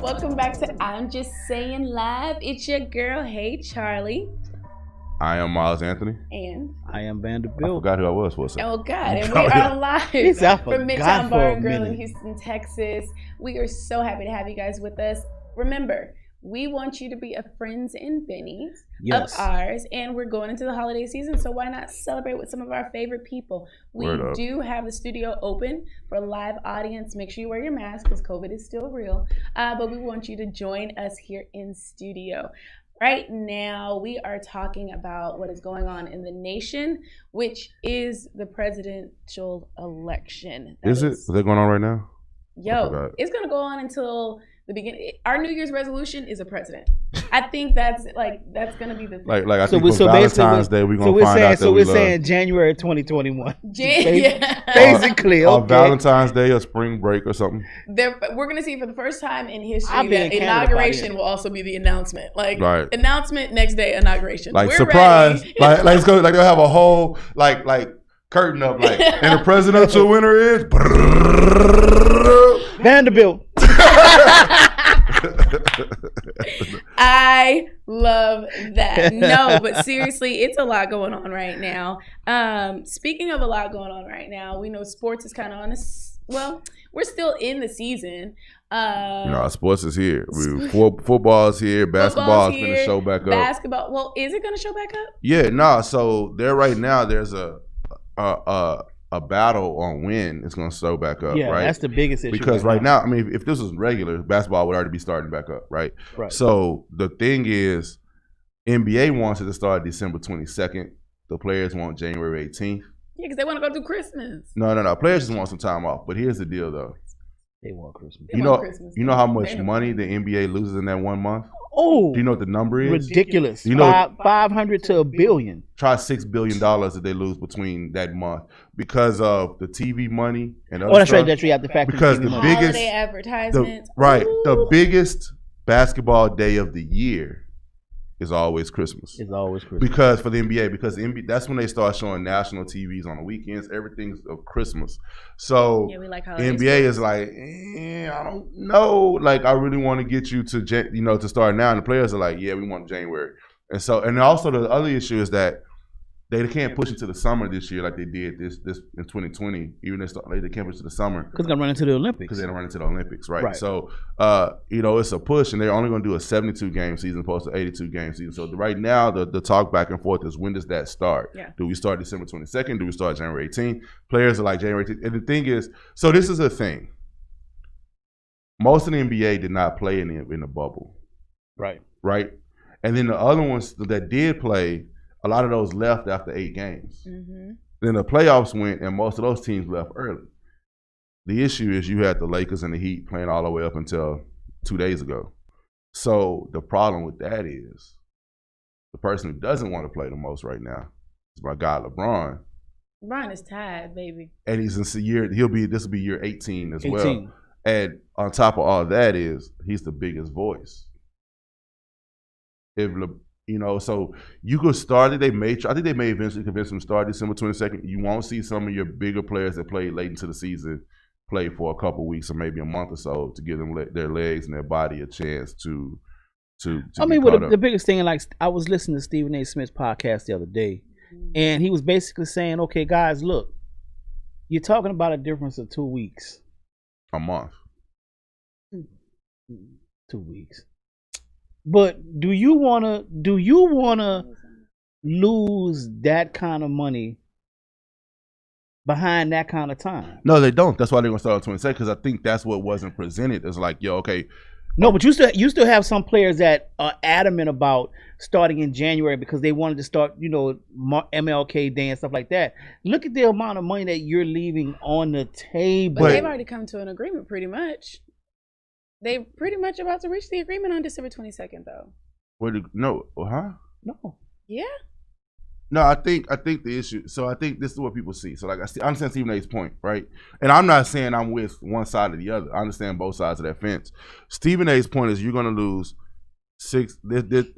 Welcome back to I'm Just Saying Live. It's your girl, Hey Charlie. I am Miles Anthony. And I am I Vanderbilt. forgot who I was for a second. oh God, and we are live Yes, I from forgot Midtown for Bar a and Grill in minute. Houston, Texas. We are so happy to have you guys with us. Remember, we want you to be a friends and bennies Yes. of ours, and we're going into the holiday season, so why not celebrate with some of our favorite people? We Word up. do have the studio open for a live audience. Make sure you wear your mask because COVID is still real, but we want you to join us here in studio. Right now, we are talking about what is going on in the nation, which is the presidential election. That Is it? Is that going on right now? I Yo, forgot. it's gonna go on until the beginning. Our New Year's resolution is a president. I think that's gonna be the thing. Like I So think we for so basically Valentine's Day we're so gonna we're find saying out that so we we're love. saying January 2021. Yeah. Basically, On okay. Valentine's Day or spring break or something. We're gonna see for the first time in history I'll be in that Canada by inauguration then. will also be the announcement. Like Right. announcement next day, inauguration. Like We're surprise. ready. like it's gonna like they'll have a whole like curtain up like and the presidential winner is Vanderbilt. I love that. No, but seriously, it's a lot going on right now. Speaking of a lot going on right now, we know sports is kind of on well, we're still in the season. Sports is here. Football's here. Basketball's Football's gonna here. show back up. Basketball. Well, is it gonna show back up? Yeah, nah. So there right now, there's a battle on when it's gonna show back up. Yeah, right? that's the biggest issue. Because right now, I mean, if this was regular, basketball would already be starting back up, right? Right. So the thing is, NBA wants it to start December 22nd. The players want January 18th. Yeah, because they want to go do Christmas. No. Players just want some time off. But here's the deal, though. They want Christmas. They want Christmas. You know how much money the NBA loses in that 1 month? Oh, Do you know what the number is? ridiculous. You know- 500 to $1 billion. Try $6 billion that they lose between that month because of the TV money and other Oh, that's stuff. right. That's right. You have to factor Because in the money. biggest- Holiday advertisements. The Ooh. biggest basketball day of the year is always Christmas. It's always Christmas. Because for the NBA, because the NBA, that's when they start showing national TVs on the weekends. Everything's of Christmas. So Yeah, we like holiday NBA sports. is like, I don't know. Like, I really want to get you to to start now. And the players are like, yeah, we want January. And so, and also the other issue is that they can't push it to the summer this year like they did this in 2020. Even they can't push it to the summer. Because they're going to run into the Olympics. Because they're going to run into the Olympics, right? Right. So, it's a push, and they're only going to do a 72-game season opposed to 82-game season. So right now, the talk back and forth is, when does that start? Yeah. Do we start December 22nd? Do we start January 18th? Players are like January 18th. And the thing is, so this is a thing. Most of the NBA did not play in the bubble, Right. right? And then the other ones that did play, a lot of those left after 8 games. Mm-hmm. Then the playoffs went, and most of those teams left early. The issue is you had the Lakers and the Heat playing all the way up until 2 days ago. So the problem with that is the person who doesn't want to play the most right now is my guy LeBron, Ron is tired, baby. and he's in this will be year 18 as well. 18. And on top of all that is he's the biggest voice. So you could start it. I think they may eventually convince him to start December 22nd. You won't see some of your bigger players that played late into the season play for a couple weeks or maybe a month or so to give them their legs and their body a chance to I mean, get well, caught the up. biggest thing, like, I was listening to Stephen A. Smith's podcast the other day, and he was basically saying, okay, guys, look, you're talking about a difference of 2 weeks. A month. 2 weeks. But do you wanna lose that kind of money behind that kind of time? No, they don't. That's why they're gonna start on 22nd, because I think that's what wasn't presented. It's like, okay. No, but you still have some players that are adamant about starting in January because they wanted to start, MLK Day and stuff like that. Look at the amount of money that you're leaving on the table. But they've already come to an agreement pretty much. They pretty much about to reach the agreement on December 22nd, though. No. Yeah. No, I think the issue. So I think this is what people see. So like I understand Stephen A's point, right? And I'm not saying I'm with one side or the other. I understand both sides of that fence. Stephen A's point is you're going to lose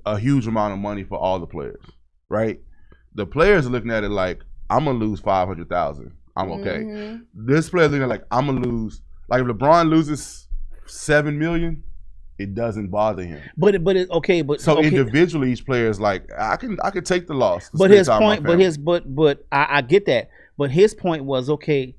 a huge amount of money for all the players, right? The players are looking at it like, I'm gonna lose $500,000. I'm okay. Mm-hmm. This player's looking at it like, I'm gonna lose. Like if LeBron loses $7 million it doesn't bother him. But so individually, each player is like, I can take the loss. But his point, but I get that. But his point was, okay,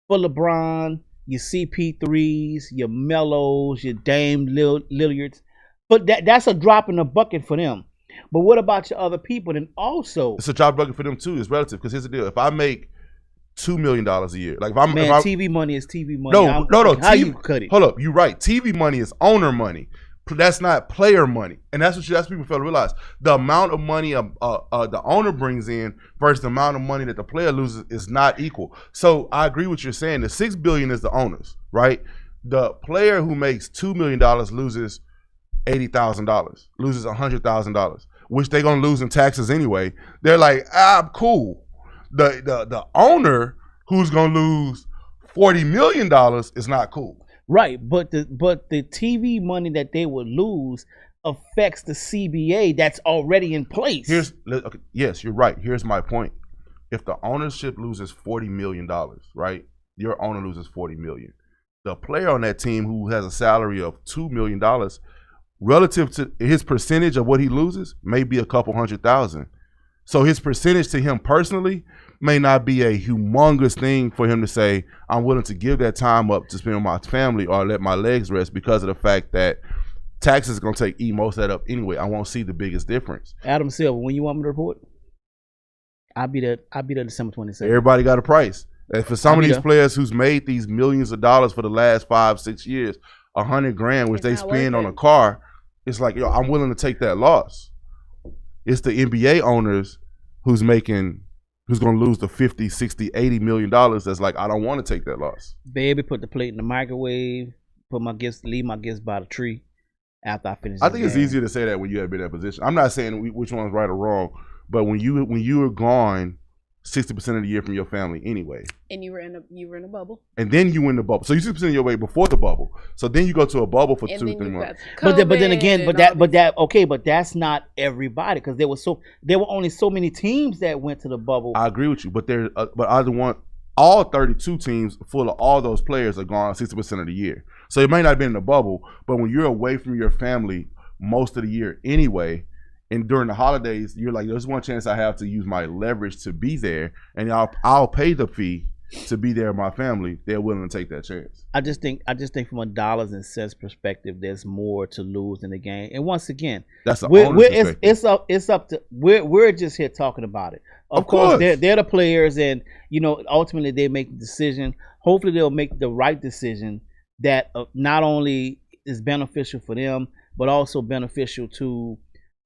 for LeBron, your CP3s, your Melos, your Dame Lillards, but that's a drop in the bucket for them. But what about your other people? And also, it's a drop bucket for them too. It's relative because here's the deal: if I make $2 million a year, like TV money is TV money. No. How you cut it? Hold up, you're right. TV money is owner money. That's not player money, and that's people fail to realize. The amount of money the owner brings in versus the amount of money that the player loses is not equal. So I agree with what you're saying. The $6 billion is the owners, right? The player who makes $2 million loses $80,000, loses $100,000, which they're gonna lose in taxes anyway. They're like, cool. The owner who's gonna lose $40 million is not cool. Right, but the TV money that they would lose affects the CBA that's already in place. Yes, you're right. Here's my point. If the ownership loses $40 million, right? Your owner loses $40 million. The player on that team who has a salary of $2 million, relative to his percentage of what he loses, may be a couple $100,000. So his percentage to him personally may not be a humongous thing for him to say, I'm willing to give that time up to spend with my family or let my legs rest because of the fact that taxes is going to eat most of that up anyway. I won't see the biggest difference. Adam Silver, when you want me to report, I'll be there December 27th. Everybody got a price. And for some of these players who's made these millions of dollars for the last 5-6 years, $100,000, which they spend on a car, it's like, I'm willing to take that loss. It's the NBA owners who's going to lose the 50, 60, $80 million. That's like, I don't want to take that loss. Baby, put the plate in the microwave, leave my gifts by the tree after I finish. I think it's easier to say that when you have been in that position. I'm not saying which one's right or wrong, but when you are gone 60% of the year from your family anyway. And you were in a bubble. And then you win the bubble. So you 60% of your way before the bubble. So then you go to a bubble for 2-3 months. But that's not everybody, because there were only so many teams that went to the bubble. I agree with you, but all 32 teams full of all those players are gone 60% of the year. So it may not have been in the bubble, but when you're away from your family most of the year anyway, and during the holidays, you're like, there's one chance I have to use my leverage to be there, and I'll pay the fee to be there with my family. They're willing to take that chance. I just think from a dollars and cents perspective, there's more to lose in the game. And once again, that's it's up to we're just here talking about it. Of course, they're the players, and ultimately they make the decision. Hopefully, they'll make the right decision that not only is beneficial for them, but also beneficial to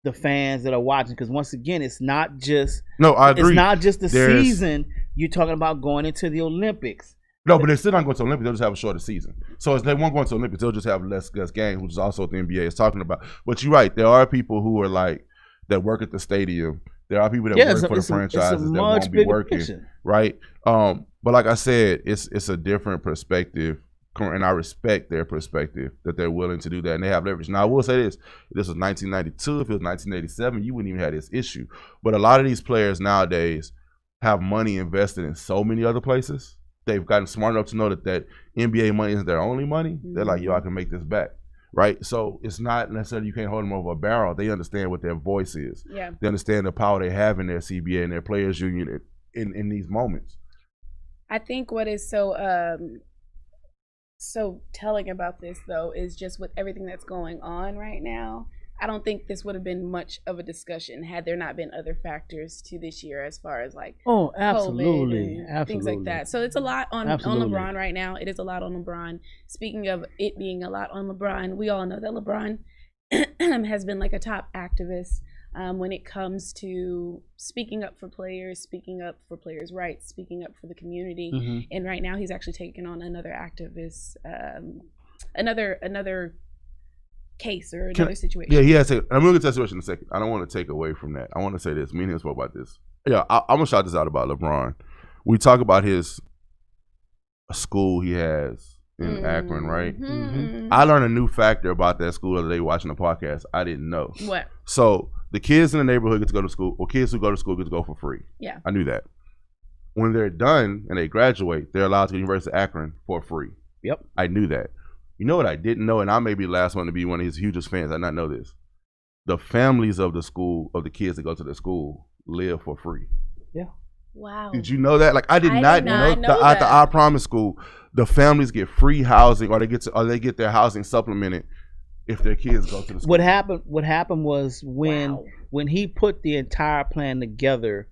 the fans that are watching, because once again, it's not just I agree. It's not just the season. You're talking about going into the Olympics. No, but they're still not going to the Olympics. They'll just have a shorter season. So if they won't go into the Olympics, they'll just have less games, which is also what the NBA is talking about. But you're right. There are people who are like that work at the stadium. There are people that work for the franchises that won't be working, right? But like I said, it's a different perspective. And I respect their perspective that they're willing to do that, and they have leverage. Now, I will say this was 1992. If it was 1987, you wouldn't even have this issue. But a lot of these players nowadays have money invested in so many other places. They've gotten smart enough to know that NBA money isn't their only money. Mm-hmm. They're like, I can make this back, right? So it's not necessarily you can't hold them over a barrel. They understand what their voice is. Yeah. They understand the power they have in their CBA and their players union in these moments. I think what is so telling about this, though, is just with everything that's going on right now, I don't think this would have been much of a discussion had there not been other factors to this year, as far as like absolutely, COVID and things like that. So it's a lot on LeBron right now. It is a lot on LeBron. Speaking of it being a lot on LeBron, we all know that LeBron has been like a top activist when it comes to speaking up for players, speaking up for players' rights, speaking up for the community. Mm-hmm. And right now he's actually taken on another activist, another case or another situation. Yeah, he has to. I'm going to get to that situation in a second. I don't want to take away from that. I want to say this. Me and him spoke about this. Yeah, I'm going to shout this out about LeBron. We talk about his school he has in Akron, right? Mm-hmm. I learned a new factor about that school the other day watching the podcast. I didn't know. What? So the kids in the neighborhood get to go to school, or kids who go to school get to go for free. Yeah. I knew that. When they're done and they graduate, they're allowed to go to the University of Akron for free. Yep. I knew that. You know what I didn't know, and I may be the last one to be one of his hugest fans. I did not know this. The families of the kids that go to the school live for free. Yeah. Wow. Did you know that? Like I did not know that. at the I Promise School, the families get free housing, or they get their housing supplemented if their kids go to the school. What happened was when he put the entire plan together,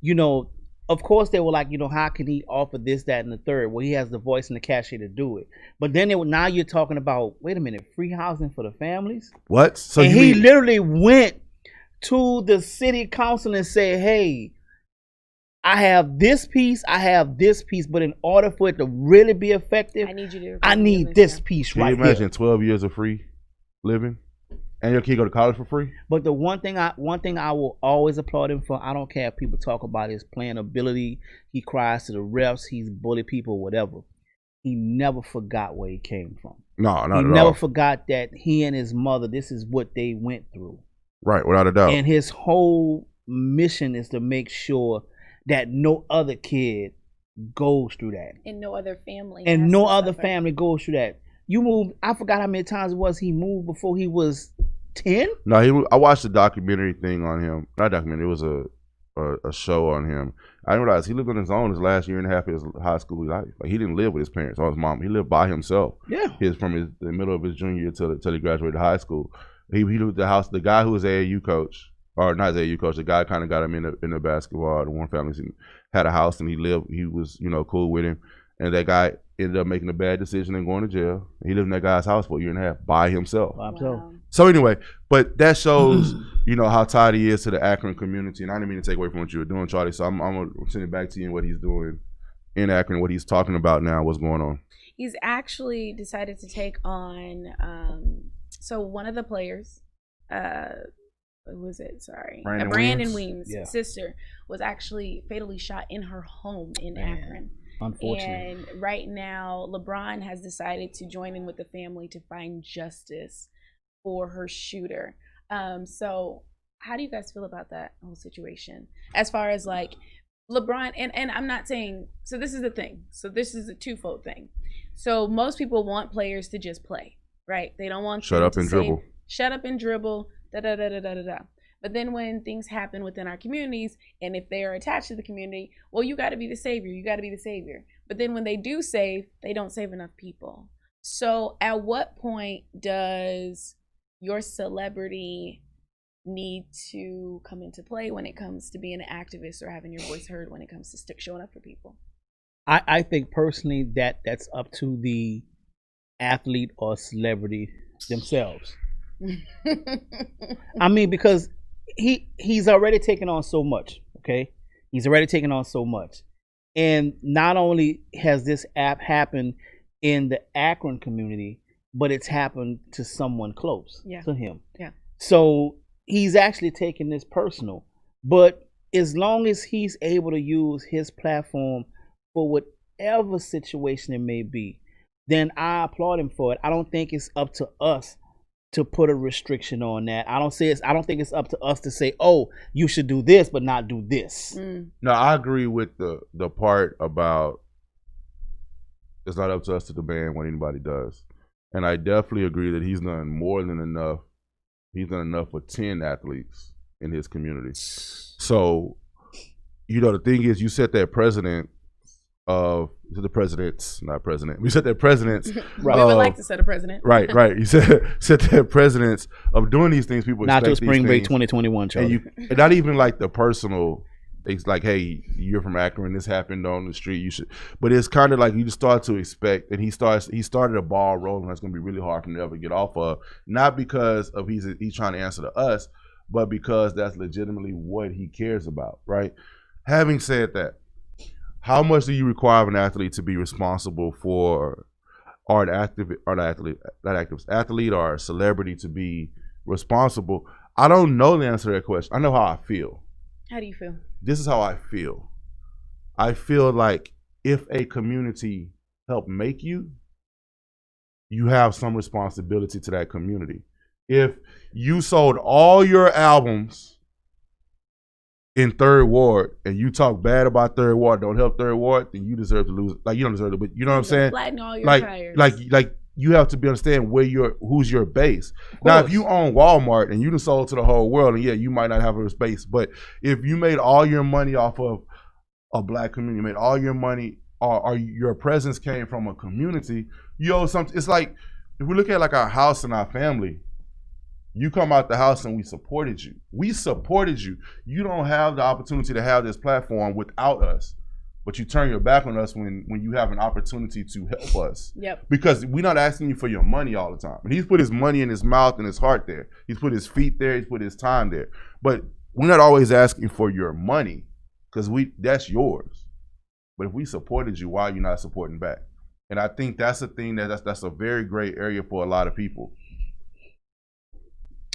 you know, of course they were like, you know, how can he offer this, that, and the third? Well, he has the voice and the cachet to do it. But then now you're talking about, wait a minute, free housing for the families? What? So and he literally went to the city council and said, hey, I have this piece, but in order for it to really be effective, I need this piece right here. Can you imagine 12 years of free living? And your kid go to college for free? But the one thing I will always applaud him for, I don't care if people talk about his playing ability, he cries to the refs, he's bullied people, whatever. He never forgot where he came from. No, not at all. He never forgot that he and his mother, this is what they went through. Right, without a doubt. And his whole mission is to make sure that no other kid goes through that. And no other family. And no other family goes through that. You moved, I forgot how many times it was he moved before he was 10? No, I watched a documentary thing on him. Not documentary, it was a show on him. I didn't realize he lived on his own his last year and a half of his high school life. Like he didn't live with his parents or his mom. He lived by himself. Yeah. From the middle of his junior year till he graduated high school. He lived at the house. The guy who was AAU coach, or not his AAU coach, the guy kind of got him in the basketball. The one family had a house and he was, you know, cool with him. And that guy ended up making a bad decision and going to jail. He lived in that guy's house for a year and a half by himself. Wow. So anyway, but that shows, you know, how tied he is to the Akron community. And I didn't mean to take away from what you were doing, Charlie. So I'm going to send it back to you and what he's doing in Akron, what he's talking about now, what's going on. He's actually decided to take on, so one of the players, what was it? Sorry. Brandon Weems' sister was actually fatally shot in her home in Akron. Unfortunately. And right now, LeBron has decided to join in with the family to find justice for her shooter. So how do you guys feel about that whole situation? As far as like LeBron, and I'm not saying, so this is the thing. So this is a twofold thing. So most people want players to just play, right? They don't want shut up and dribble. Shut up and dribble, da-da-da-da-da-da-da. But then when things happen within our communities, and if they are attached to the community, well, you got to be the savior. You got to be the savior. But then when they do save, they don't save enough people. So at what point does your celebrity need to come into play when it comes to being an activist or having your voice heard when it comes to showing up for people? I think personally that's up to the athlete or celebrity themselves. I mean, because he's already taken on so much, okay? He's already taken on so much. And not only has this app happened in the Akron community, but it's happened to someone close to him. Yeah. So he's actually taking this personal. But as long as he's able to use his platform for whatever situation it may be, then I applaud him for it. I don't think it's up to us to put a restriction on that. I don't think it's up to us to say, oh, you should do this but not do this. No, I agree with the part about it's not up to us to demand what anybody does. And I definitely agree that he's done more than enough. He's done enough for 10 athletes in his community. So, you know, the thing is, you set that precedent of the presidents, not president. We set that precedence. Right. We would like to set a precedent. Right. You set that precedence of doing these things. People not expect to Spring these Break things. 2021, Charlie. And not even like the personal. It's like, hey, you're from Akron. This happened on the street. You should. But it's kind of like you just start to expect, and he started a ball rolling that's going to be really hard for him to ever get off of. Not because of he's trying to answer to us, but because that's legitimately what he cares about, right? Having said that, how much do you require of an athlete to be responsible for, or an athlete or a celebrity to be responsible? I don't know the answer to that question. I know how I feel. How do you feel? This is how I feel. I feel like if a community helped make you, you have some responsibility to that community. If you sold all your albums in Third Ward and you talk bad about Third Ward, don't help Third Ward, then you deserve to lose. Like, you don't deserve to, but you know what I'm saying? Flatten all your like, tires. Like you have to be understand who's your base. Now, if you own Walmart and you done sold to the whole world, and yeah, you might not have a space, but if you made all your money off of a black community, you made all your money, or your presence came from a community, you owe something. It's like, if we look at like our house and our family, you come out the house and we supported you. We supported you. You don't have the opportunity to have this platform without us. But you turn your back on us when you have an opportunity to help us. Yep. Because we're not asking you for your money all the time. And he's put his money in his mouth and his heart there. He's put his feet there. He's put his time there. But we're not always asking for your money, because that's yours. But if we supported you, why are you not supporting back? And I think that's a thing that's a very great area for a lot of people.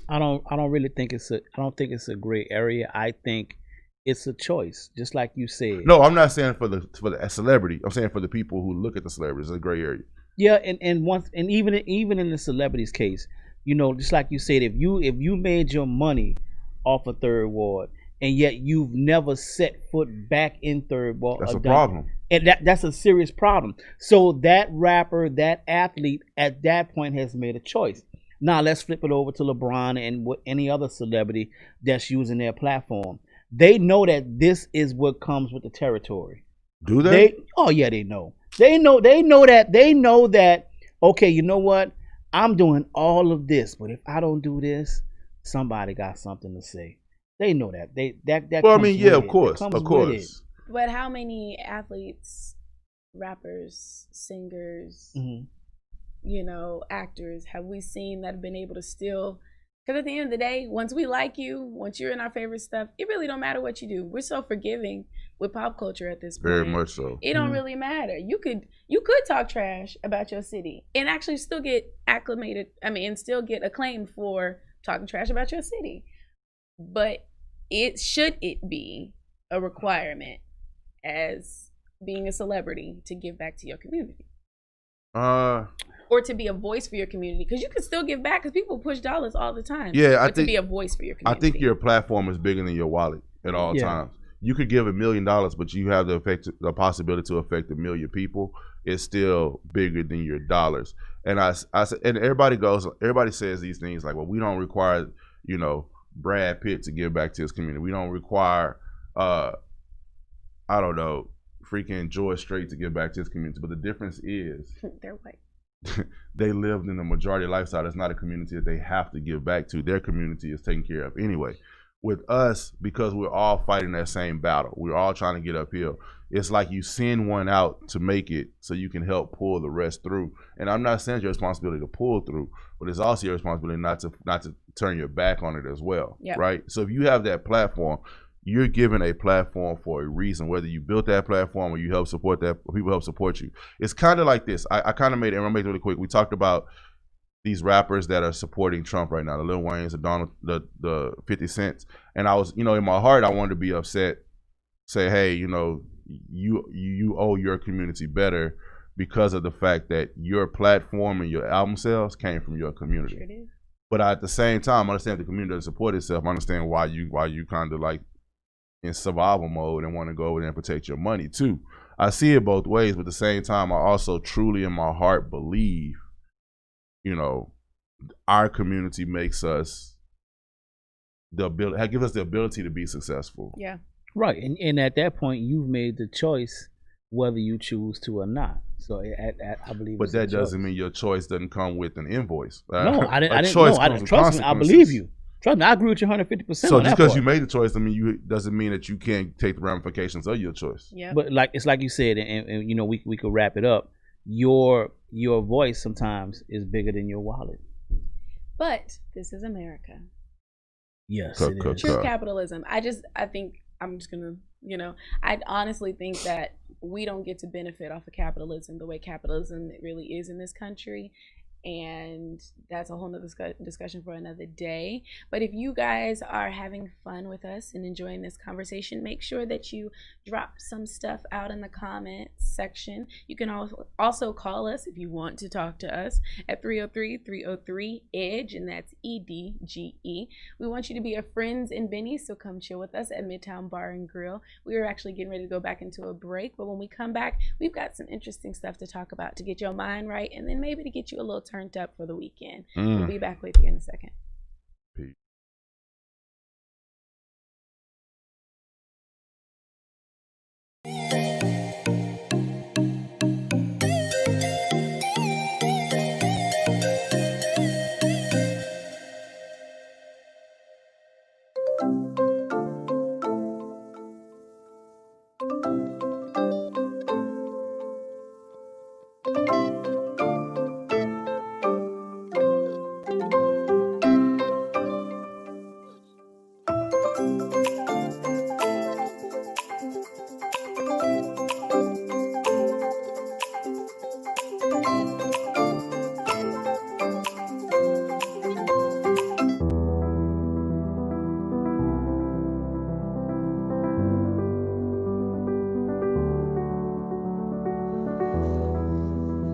I don't really think it's a gray area. I think it's a choice, just like you said. No, I'm not saying for the celebrity. I'm saying for the people who look at the celebrities, it's a gray area. Yeah, and even in the celebrities case, just like you said, if you made your money off of Third Ward, and yet you've never set foot back in Third Ward, that's a problem. And that's a serious problem. So that rapper, that athlete, at that point has made a choice. Now let's flip it over to LeBron and any other celebrity that's using their platform. They know that this is what comes with the territory. Do they? Oh yeah, they know. They know that, okay, you know what? I'm doing all of this, but if I don't do this, somebody got something to say. They know that. Well, I mean, yeah, of course. But how many athletes, rappers, singers, actors have we seen that have been able to still? Because at the end of the day, once we like you, once you're in our favorite stuff, it really don't matter what you do. We're so forgiving with pop culture at this point. Very much so. It don't really matter. You could talk trash about your city and actually still get acclimated. And still get acclaimed for talking trash about your city. But should it be a requirement as being a celebrity to give back to your community? Or to be a voice for your community, because you can still give back, because people push dollars all the time. Yeah, I think to be a voice for your community. I think your platform is bigger than your wallet at all times. You could give $1 million, but you have the possibility to affect 1 million people. It's still bigger than your dollars. And and everybody says these things like, well, we don't require, Brad Pitt to give back to his community. We don't require, freaking George Strait to give back to his community. But the difference is they're white. They lived in the majority lifestyle. It's not a community that they have to give back to. Their community is taken care of anyway. With us, because we're all fighting that same battle, we're all trying to get uphill. It's like you send one out to make it so you can help pull the rest through. And I'm not saying it's your responsibility to pull through, but it's also your responsibility not to turn your back on it as well, right? So if you have that platform, you're given a platform for a reason, whether you built that platform or you help support that, or people help support you. It's kind of like this. I kind of made it, and I'll make it really quick. We talked about these rappers that are supporting Trump right now, the Lil Waynes, the 50 Cents. And I was, in my heart, I wanted to be upset, say, hey, you owe your community better because of the fact that your platform and your album sales came from your community. Sure did. But at the same time, I understand the community doesn't support itself. I understand why you kind of like in survival mode and want to go over there and protect your money too. I see it both ways, but at the same time, I also truly in my heart believe, our community makes us gives us the ability to be successful. Yeah. Right. And at that point, you've made the choice whether you choose to or not. So I believe. But that doesn't mean your choice doesn't come with an invoice. No, I didn't. Trust me, I believe you. Trust me, I agree with you 150%. So just because you made the choice, doesn't mean that you can't take the ramifications of your choice. Yeah. But it's like you said, and we could wrap it up. Your voice sometimes is bigger than your wallet. But this is America. Yes, it is. True capitalism. I think I'm just gonna, I honestly think that we don't get to benefit off of capitalism the way capitalism really is in this country. and that's a whole nother discussion for another day. But if you guys are having fun with us and enjoying this conversation, make sure that you drop some stuff out in the comments section. You can also call us if you want to talk to us at 303-303-EDGE, and that's EDGE. We want you to be a Friends and Benny, so come chill with us at Midtown Bar and Grill. We are actually getting ready to go back into a break, but when we come back, we've got some interesting stuff to talk about to get your mind right, and then maybe to get you a little turned up for the weekend. We'll be back with you in a second. Peace.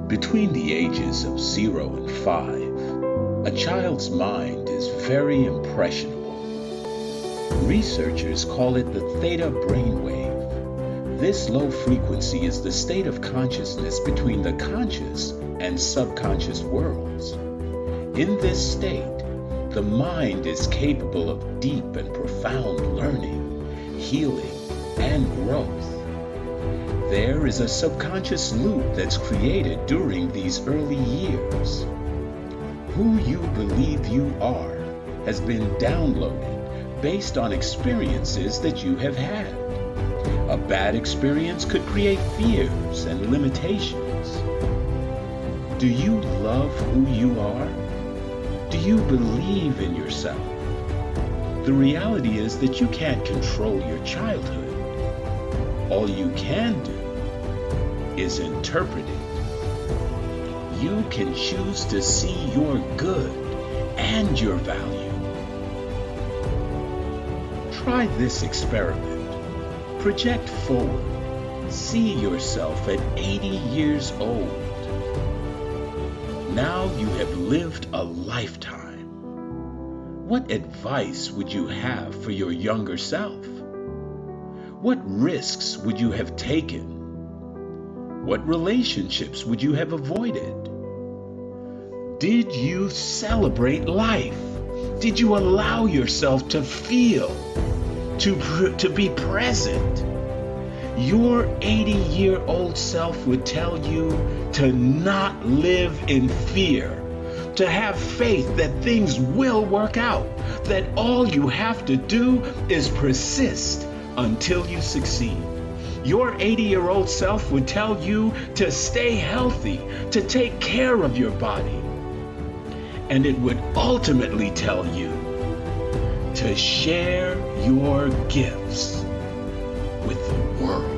Between the ages of 0 and 5, a child's mind is very impressionable. Researchers call it the theta brainwave. This low frequency is the state of consciousness between the conscious and subconscious worlds. In this state, the mind is capable of deep and profound learning, healing, and growth. There is a subconscious loop that's created during these early years. Who you believe you are has been downloaded based on experiences that you have had. A bad experience could create fears and limitations. Do you love who you are? Do you believe in yourself? The reality is that you can't control your childhood. All you can do is interpret it. You can choose to see your good and your value. Try this experiment. Project forward. See yourself at 80 years old. Now you have lived a lifetime. What advice would you have for your younger self? What risks would you have taken? What relationships would you have avoided? Did you celebrate life? Did you allow yourself to feel, to be present? Your 80-year-old self would tell you to not live in fear, to have faith that things will work out, that all you have to do is persist until you succeed. Your 80-year-old self would tell you to stay healthy, to take care of your body. And it would ultimately tell you to share your gifts with the world.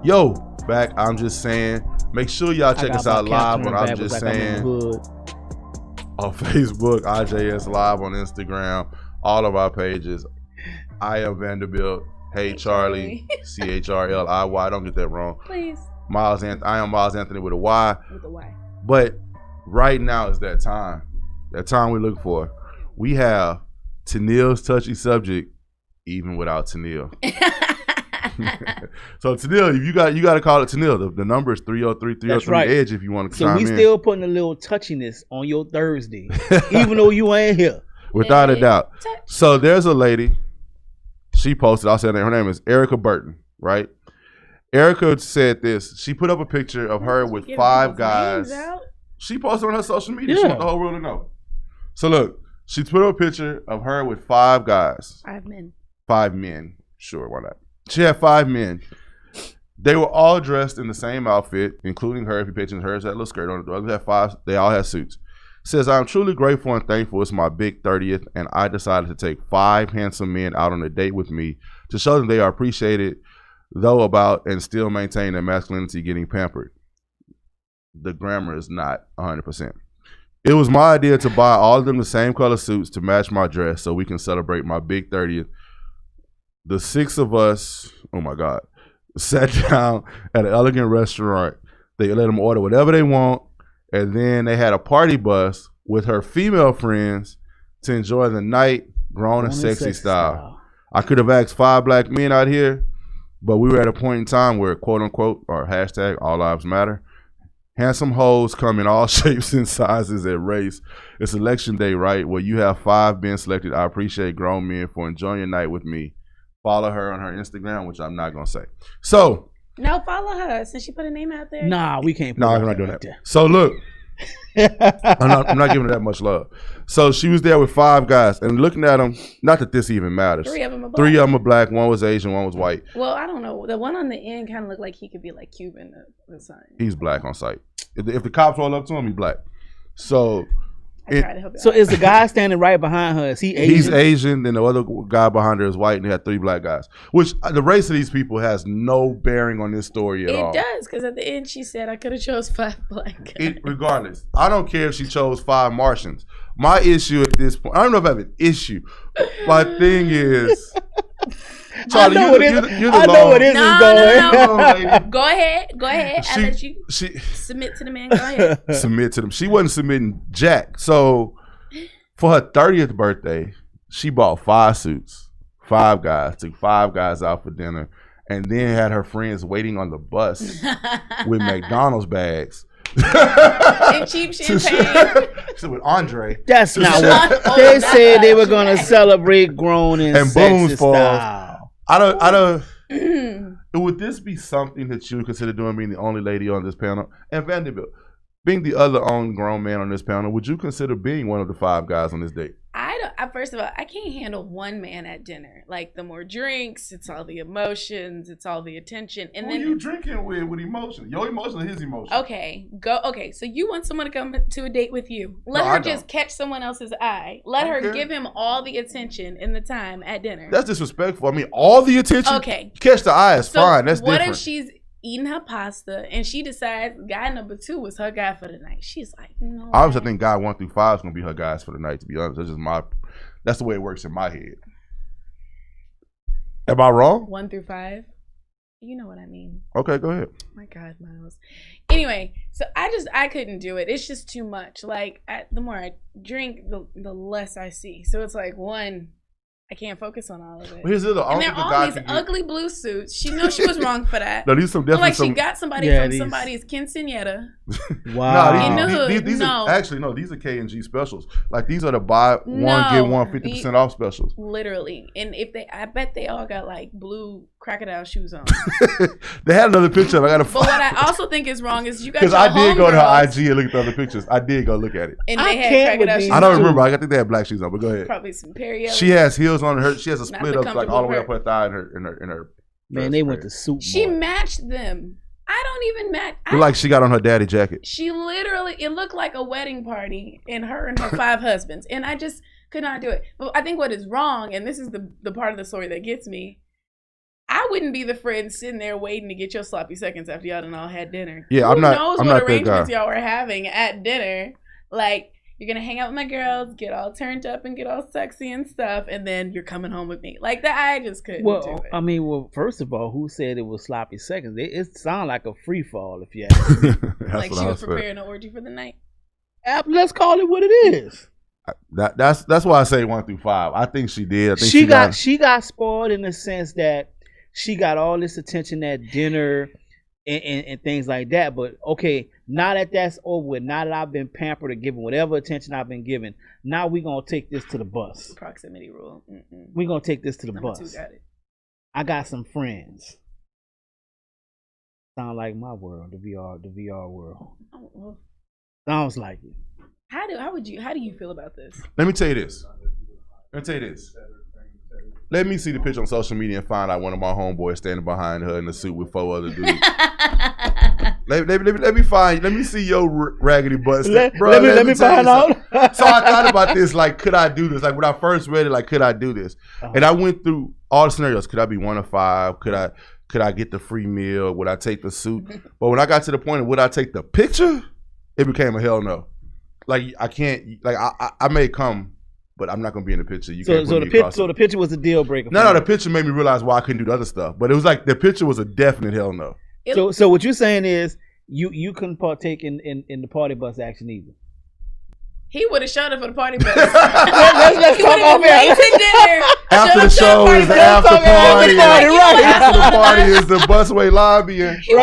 Yo, back. I'm just saying. Make sure y'all check us out live on I'm Just Saying on Facebook, IJS Live on Instagram, all of our pages. I am Vanderbilt. Hey Charlie, CHRLIY. Don't get that wrong. Please. I am Miles Anthony with a Y. With a Y. But right now is that time. That time we look for. We have Tennille's touchy subject, even without Tennille. So Tennille, if you got to call it Tennille. The number is 303-303 right. EDGE if you want to so chime we in. still putting a little touchiness on your Thursday, even though you ain't here. Without a doubt. So there's a lady. She posted. I'll say her name. Her name is Erica Burton. Right. Erica said this. She put up a picture of her with 5 guys. She posted on her social media. Yeah. She want the whole world to know. So look, she put up a picture of her with 5 guys. 5 men. 5 men. Sure, why not? She had 5 men. They were all dressed in the same outfit, including her. If you picture hers, that little skirt on. The others had 5. They all had suits. Says, I'm truly grateful and thankful. It's my big 30th, and I decided to take 5 handsome men out on a date with me to show them they are appreciated, though about and still maintain their masculinity getting pampered. The grammar is not 100%. It was my idea to buy all of them the same color suits to match my dress so we can celebrate my big 30th. The 6 of us, oh my God, sat down at an elegant restaurant. They let them order whatever they want. And then they had a party bus with her female friends to enjoy the night grown and sexy style. I could have asked 5 black men out here, but we were at a point in time where quote unquote or hashtag all lives matter. Handsome hoes come in all shapes and sizes and race. It's election day, right? Where you have 5 being selected. I appreciate grown men for enjoying your night with me. Follow her on her Instagram, which I'm not going to say. So. No, follow her since she put a name out there. Nah, we can't. No, I'm not doing that. So look, I'm not giving her that much love. So she was there with 5 guys and looking at them. Not that this even matters. 3 of them are black. 3 of them are black. 1 was Asian. 1 was white. Well, I don't know. The one on the end kind of looked like he could be like Cuban or something. He's black on sight. If the cops roll up to him, he's black. So. So is the guy standing right behind her? Is he Asian? He's Asian. Then the other guy behind her is white, and they had 3 black guys. Which the race of these people has no bearing on this story at all. It does, because at the end she said I could have chose 5 black guys. Regardless, I don't care if she chose 5 Martians. My issue at this point, I don't know if I have an issue. My thing is, Charlie, you're the know where this is going. No. Go ahead. I let you submit to the man. Go ahead. Submit to them. She wasn't submitting jack. So for her 30th birthday, she bought 5 suits, 5 guys, took 5 guys out for dinner, and then had her friends waiting on the bus with McDonald's bags. And cheap champagne. So with Andre. That's not what they said. They were gonna celebrate grown and sexy style. I don't. Would this be something that you would consider doing, being the only lady on this panel? And Vanderbilt, being the other only grown man on this panel, would you consider being one of the 5 guys on this date? First of all, I can't handle one man at dinner. Like, the more drinks, it's all the emotions, it's all the attention, and then you drinking with emotion? Your emotion or his emotion? Okay, so you want someone to come to a date with you? Let her just catch someone else's eye. Let her give him all the attention and the time at dinner. That's disrespectful. I mean, all the attention. Okay, catch the eye is fine. That's different. What if she's eating her pasta and she decides guy number 2 was her guy for the night? She's like, no. Obviously, I think guy 1 through 5 is gonna be her guys for the night. To be honest, that's the way it works in my head. Am I wrong? 1 through 5. You know what I mean. Okay, go ahead. Oh my God, Miles. Anyway, so I couldn't do it. It's just too much. Like, the more I drink, the less I see. So it's like, 1, I can't focus on all of it. Well, here's the and they're all these ugly blue suits. She knows she was wrong for that. No, these some definitely she got somebody from somebody's quinceañera. Wow. These are actually these are K&G specials. Like, these are the buy one get one 50% off specials. Literally, and I bet they all got like blue crocodile shoes on. They had another picture. But what I also think is wrong is you got because I did go to her IG and look at the other pictures. I did go look at it. And they had crocodile shoes. I don't remember. I think they had black shoes on. But go ahead. Probably some Perrier. She has heels on her. She has a split up like all the way up her thigh in her. Man, they went to suit. She matched them. I don't even match. Like she got on her daddy jacket. She literally, it looked like a wedding party and her 5 husbands. And I just could not do it. But I think what is wrong, and this is the part of the story that gets me, I wouldn't be the friend sitting there waiting to get your sloppy seconds after y'all done all had dinner. Yeah, Who I'm not. knows I'm what not that arrangements guy. y'all were having at dinner? Like, you're gonna hang out with my girls, get all turned up and get all sexy and stuff, and then you're coming home with me. Like that, I just couldn't do Well, it. I mean, well, first of all, who said it was sloppy seconds? It sounded like a free fall, if you ask me. Like she was preparing an orgy for the night. Let's call it what it is. That's why I say 1 through 5. I think she did. I think she got spoiled in the sense that she got all this attention at dinner and things like that. But okay, now that that's over with, now that I've been pampered and given whatever attention I've been given, now we're gonna take this to the bus. Proximity rule. We're gonna take this to the Number bus. 2 got it. I got some friends. Sound like my world, the VR world. Oh, well, Sounds like it. how do you feel about this? Let me tell you this. Let me see the picture on social media and find out one of my homeboys standing behind her in the suit with 4 other dudes. let me see your raggedy butt. Let me find out. So I thought about this, like, could I do this? Like, when I first read it, like, could I do this? And I went through all the scenarios. Could I be 1 of 5? Could I get the free meal? Would I take the suit? But when I got to the point of would I take the picture, it became a hell no. Like, I can't, like, I may come, but I'm not gonna be in the picture. So the picture was a deal breaker. No, the picture made me realize why I couldn't do the other stuff. But it was like the picture was a definite hell no. So what you're saying is you couldn't partake in the party bus action either. He would have showed up for the party bus. Let's talk off air. After the show is the after party. After the party is the busway lobby. He would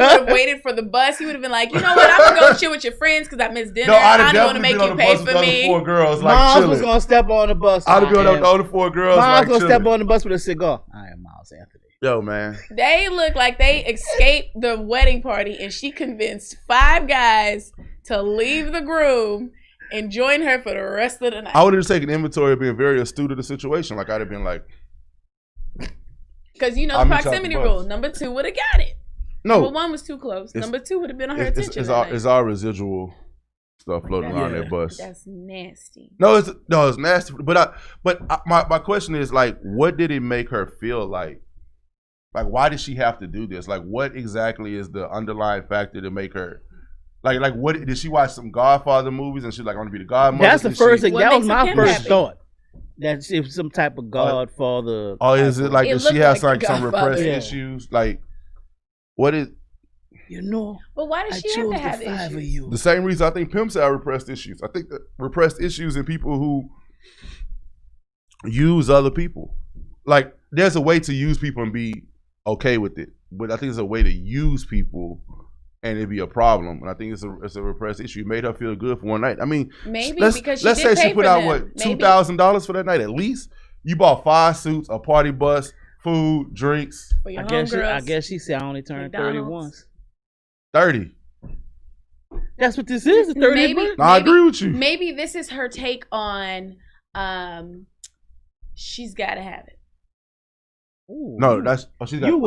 have waited for the bus. He would have been like, you know what? I'm gonna go chill with your friends because I missed dinner. I don't want to make you pay for me. 4 girls, like, Miles was gonna step on the bus. I'd have been on the other 4 girls. Miles was gonna step on the bus with a cigar. I am Miles Anthony. Yo, man. They look like they escaped the wedding party, and she convinced 5 guys to leave the groom and join her for the rest of the night. I would have just taken inventory of being very astute of the situation. Like, I'd have been like, because you know the proximity rule. Number 2 would have got it. No, Number 1 was too close. Number 2 would have been on her attention. It's all residual stuff floating around that bus. That's nasty. No, it's nasty. But my question is, like, what did it make her feel like? Like, why did she have to do this? Like, what exactly is the underlying factor to make her? Like, what did she watch some Godfather movies and she's like, I want to be the godmother? That's the first thing. That was my first thought. That it was some type of Godfather. Oh, is it like, does she have like some repressed Yeah. issues? Like, what is? You know, but why does she have to have issues? The same reason I think pimps have repressed issues. I think that repressed issues in people who use other people. Like, there's a way to use people and be okay with it, but I think there's a way to use people and it'd be a problem. And I think it's a repressed issue. It made her feel good for one night. I mean, maybe because let's say she put out what, $2,000 for that night at least. You bought 5 suits, a party bus, food, drinks. For your I guess she said I only turned 30 once. 30. That's what this is. 30. Maybe, I agree with you. Maybe this is her take on. She's got to have it. Ooh, no, that's she's got. You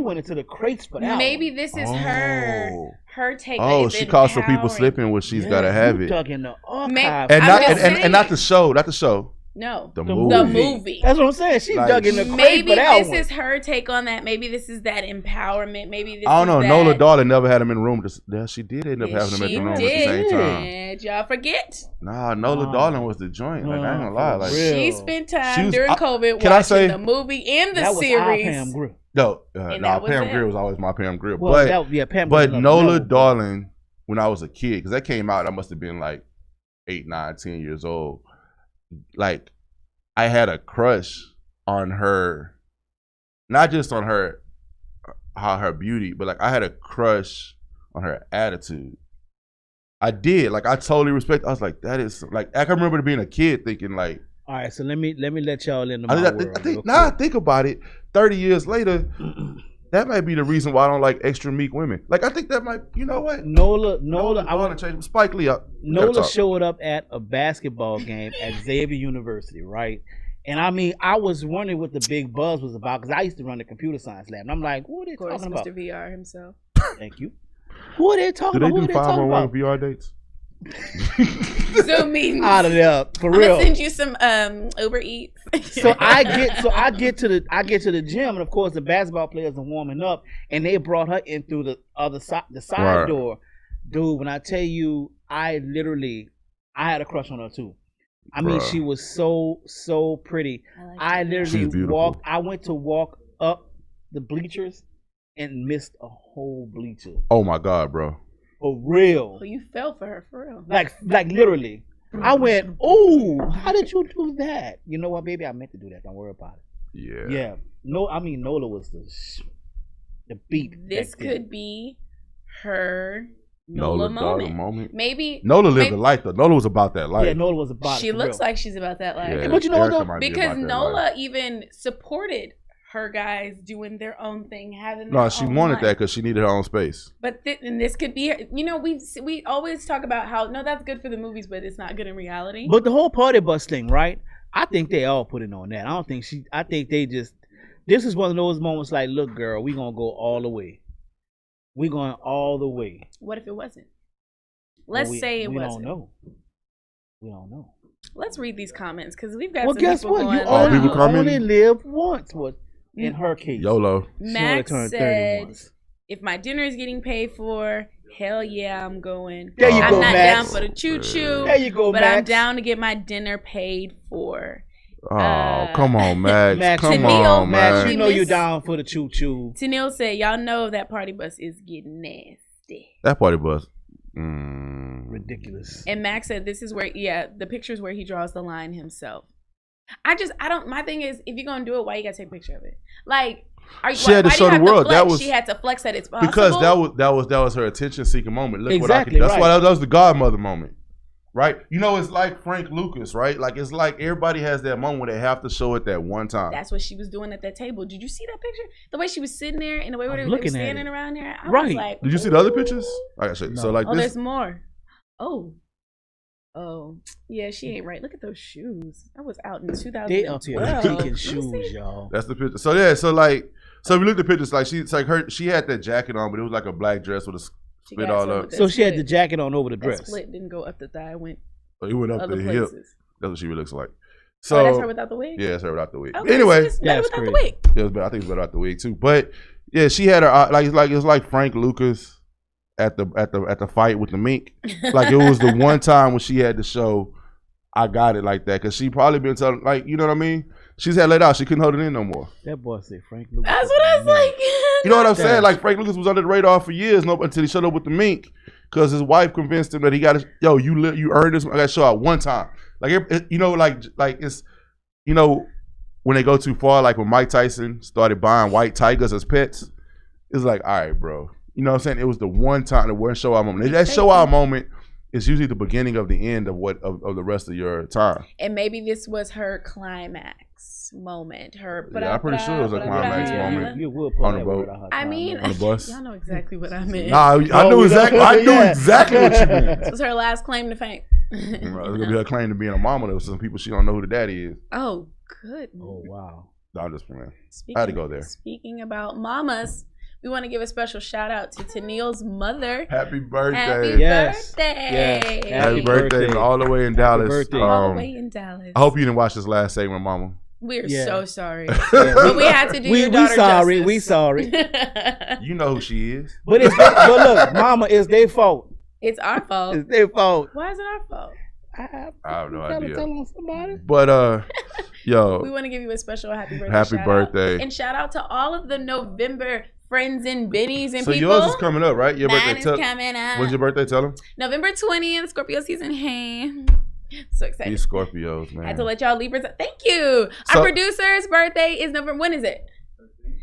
went into the crates for that. Maybe this is her take. Oh, she caught some people slipping where she's got to have it. Talking the and not the show, not the show. No, the movie. That's what I'm saying. She dug in the crate maybe for that this one. is her take on that. Maybe this is that empowerment. Maybe this. I don't know. Is Nola that... Darling never had him in the room. Yeah, she did end up having him in the room at the same time. Did y'all forget? Nah, Nola Darling was the joint. Like, I ain't gonna lie. Like, she spent time during COVID watching the movie and the series. Pam Grier. No, Pam Grier was always my Pam Grier. Well, but Nola Darling, when I was a kid, because that came out, I must have been like 8, 9, 10 years old. Like, I had a crush on her, not just on her beauty, but like I had a crush on her attitude. I did. Like, I totally respect. I was like, that is like, I can remember being a kid thinking like. All right, so let me let y'all into my world. I think now I think about it, 30 years later, that might be the reason why I don't like extra meek women. Like, I think that might, you know what? Nola, I want to change. Spike Lee. Nola showed up at a basketball game at Xavier University, right? And I mean, I was wondering what the big buzz was about because I used to run the computer science lab, and I'm like, what are they talking about? Mr. VR himself. Thank you. Who are they talking about? Do they do 5-on-1 VR dates? Zoom meetings. Out of there for I'm real. gonna send you some Uber Eats. So I get to the gym, and of course the basketball players are warming up, and they brought her in through the other side, the side Right. door. Dude, when I tell you, I had a crush on her too. I mean, Bruh. she was so pretty. I She's literally beautiful. I went to walk up the bleachers and missed a whole bleacher. Oh my God, bro. For real. Oh, you fell for her for real. Like literally. I went, oh, how did you do that? You know what, baby? I meant to do that. Don't worry about it. Yeah. Yeah. No, I mean Nola was the beat. This back then. could be her Nola moment. Maybe Nola lived maybe- a life though. Nola was about that life. Yeah, Nola was about She it. for looks real. like she's about that life. Yeah, But you know what, Erica though? might be Because about that Nola life. even supported her guys doing their own thing, having No, their she own wanted life. that because she needed her own space. But and this could be, you know, we always talk about how no, that's good for the movies, but it's not good in reality. But the whole party bus thing, right? I think they all put it on that. I think they just. This is one of those moments like, look, girl, we gonna go all the way. We going all the way. What if it wasn't? Let's Well, say it we wasn't. don't know. We don't know. Let's read these comments because we've got Well, some guess people what? going. You Oh, people come only in? live once. Was in her case. YOLO. She only Max turned 30 said, once. "If my dinner is getting paid for, hell yeah, I'm going. There you I'm go, not Max. down for the choo choo. There you go, but I'm Max. down to get my dinner paid for." Oh, come on, Max. Max, Come Tennille, on, Max, man. you know Miss- you're down for the choo choo. Tennille said, "Y'all know that party bus is getting nasty." That party bus. Ridiculous. And Max said, "This is where, the pictures where he draws the line himself." My thing is, if you're gonna do it, why you gotta take a picture of it? Like, She had to why do show you the have to world. flex? That was- she had to flex that it's possible. Because that was her attention seeking moment. Look Exactly, what I could. That's right. why that was the godmother moment, right? You know, it's like Frank Lucas, right? Like it's like everybody has that moment where they have to show it that one time. That's what she was doing at that table. Did you see that picture? The way she was sitting there and the way I'm they were looking at standing it. around there. I was Right. like, Did you see the other pictures? I gotta show you. No. So like oh, this. there's more. Oh, yeah, she ain't right. Look at those shoes. I was out in 2012. They up here Let peaking me shoes, see. y'all. That's the picture. So yeah, so if you look at the pictures, like she had that jacket on, but it was like a black dress with a She split got all some up. with that So she had the split. jacket on over the That dress. split didn't go up the thigh. It went It went up other the hip. places. That's what she really looks like. So Oh, that's her without the wig? Yeah, that's her without the wig. Okay, Anyway, so it's better That's without the crazy. wig. it was better. I think it's better without the wig too. But yeah, she had her it's like Frank Lucas at the fight with the mink. Like it was the one time when she had to show I got it like that because she probably been telling, like, you know what I mean. She's had let out. She couldn't hold it in no more. That boy said Frank Lucas. That's what I was like. You know what I'm saying? That's- Like Frank Lucas was under the radar for years, until he showed up with the mink, because his wife convinced him that he got to. Yo, you earned this. I got to show out one time. Like you know, like it's, you know, when they go too far, like when Mike Tyson started buying white tigers as pets, it's like, all right, bro. You know what I'm saying? It was the one time, the one show out moment. That show out moment is usually the beginning of the end of of the rest of your time. And maybe this was her climax moment. Yeah, I'm pretty sure it was a climax moment. You will pull On the that boat. word out her I mouth, mean, man. On the bus. y'all know exactly what I meant. Nah, I knew exactly. I knew Yeah. exactly what you meant. This was her last claim to fame. It's gonna be her claim to being a mama. Though some people she don't know who the daddy is. Oh, good. Oh wow. No, I'm just playing. Speaking, I had to go there. Speaking about mamas, we want to give a special shout out to Tennille's mother. Happy birthday! Happy Yes. birthday! Yes. Happy birthday, all the way in Dallas. birthday. All the way in Dallas. I hope you didn't watch this last segment, Mama. We're Yeah. so sorry, but we had to do your We daughter sorry. justice. We sorry. You know who she is. But look, Mama, it's their fault. It's our fault. It's their fault. Why is it our fault? I have no Tell idea. on somebody. But yo, We want to give you a special happy birthday. Happy shout birthday. out. And shout out to all of the November friends and bennies and so people. yours is coming up, right? Your Mine birthday. is coming up. When's your birthday? Tell them. November 20th, Scorpio season. Hey. So excited. These Scorpios, man. I had to let y'all Libras. Thank you. So- Our producer's birthday is November. When is it?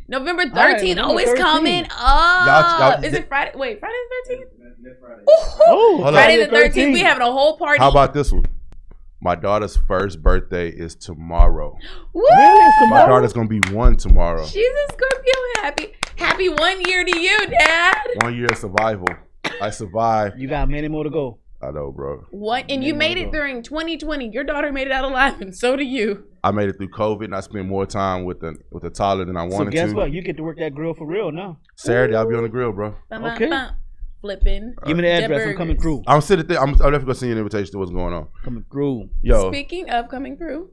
November 13th. right, November Oh, it's 13th. coming up. Y'all- is it Friday? Wait, Friday the 13th? Oh, Hold Friday on. the 13th. We having a whole party. How about this one? My daughter's first birthday is tomorrow. Woo! My daughter's gonna be 1 tomorrow. She's a Scorpio. Happy 1 year to you, Dad. 1 year of survival. I survived. You got many more to go. I know, bro. What? And you made it during 2020. Your daughter made it out alive, and so do you. I made it through COVID, and I spent more time with the toddler than I So wanted guess to. what? You get to work that grill for real now. Saturday, I'll be on the grill, bro. Bum, Okay. bum, flipping. Give me the address. Dead I'm coming burgers. through. I'm sitting there. I'm definitely gonna send you an invitation to what's going on. Coming through. Yo, Speaking of coming through,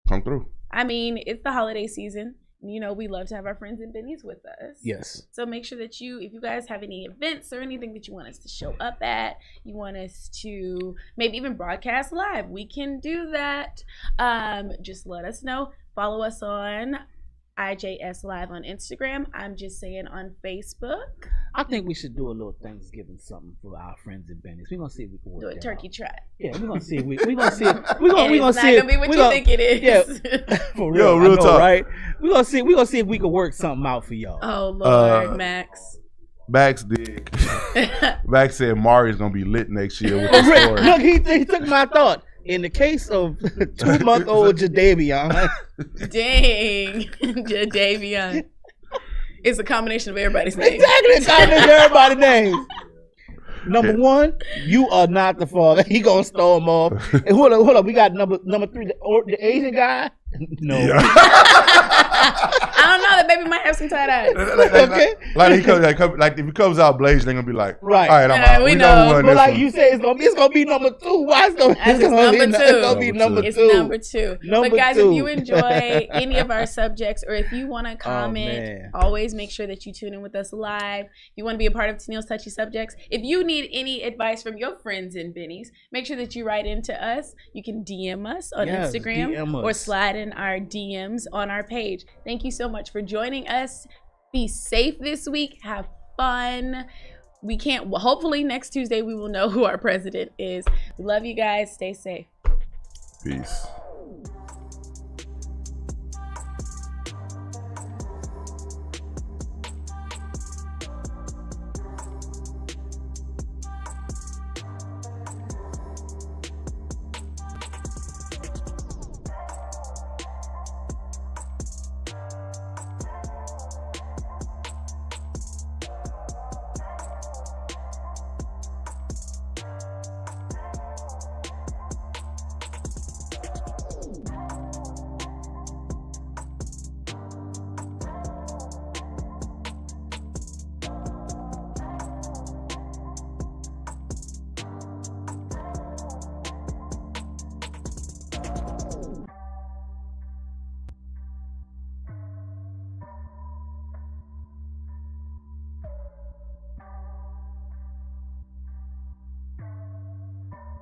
come through. I mean, it's the holiday season. You know, we love to have our friends and Bennies with us. Yes. So make sure that if you guys have any events or anything that you want us to show up at, you want us to maybe even broadcast live, we can do that. Just let us know. Follow us on IJS Live on Instagram. I'm just saying on Facebook. I think we should do a little Thanksgiving something for our friends and Bennies. We're gonna see if we can work Do a that turkey out. trap. Yeah, we're gonna see if we're gonna see if we're gonna And it's not gonna be what you think it is. Yeah, for real. Yo, real I know, talk. right? We're gonna see if we can work something out for y'all. Oh Lord, Max. Max did. Max said Mari's gonna be lit next year with the story. Look, he took my thought. In the case of 2-month-old Jadavion, Dang, Jadavion. It's a combination of everybody's names. exactly, the combination of everybody's names. Number one, you are not the father. He gonna storm him off. And hold on. We got number 3, the Asian guy. No. Yeah. I don't know. That baby might have some tight eyes. Okay. Like if he comes out blazing, they're gonna be like, Right. all right, I'm out. We We know. know who won But this like one. you said, it's gonna be number 2. Why is It's number 2. number It's 2. number 2. Number But guys, 2. if you enjoy any of our subjects, or if you want to comment, man. always make sure that you tune in with us live. If you want to be a part of Tennille's Touchy Subjects, if you need any advice from your friends and Bennies, make sure that you write into us. You can DM us on Yes, Instagram DM us. or slide in our DMs on our page. Thank you so much for joining us. Be safe this week. Have fun. We can't. Well, hopefully next Tuesday we will know who our president is. We love you guys. Stay safe. Peace.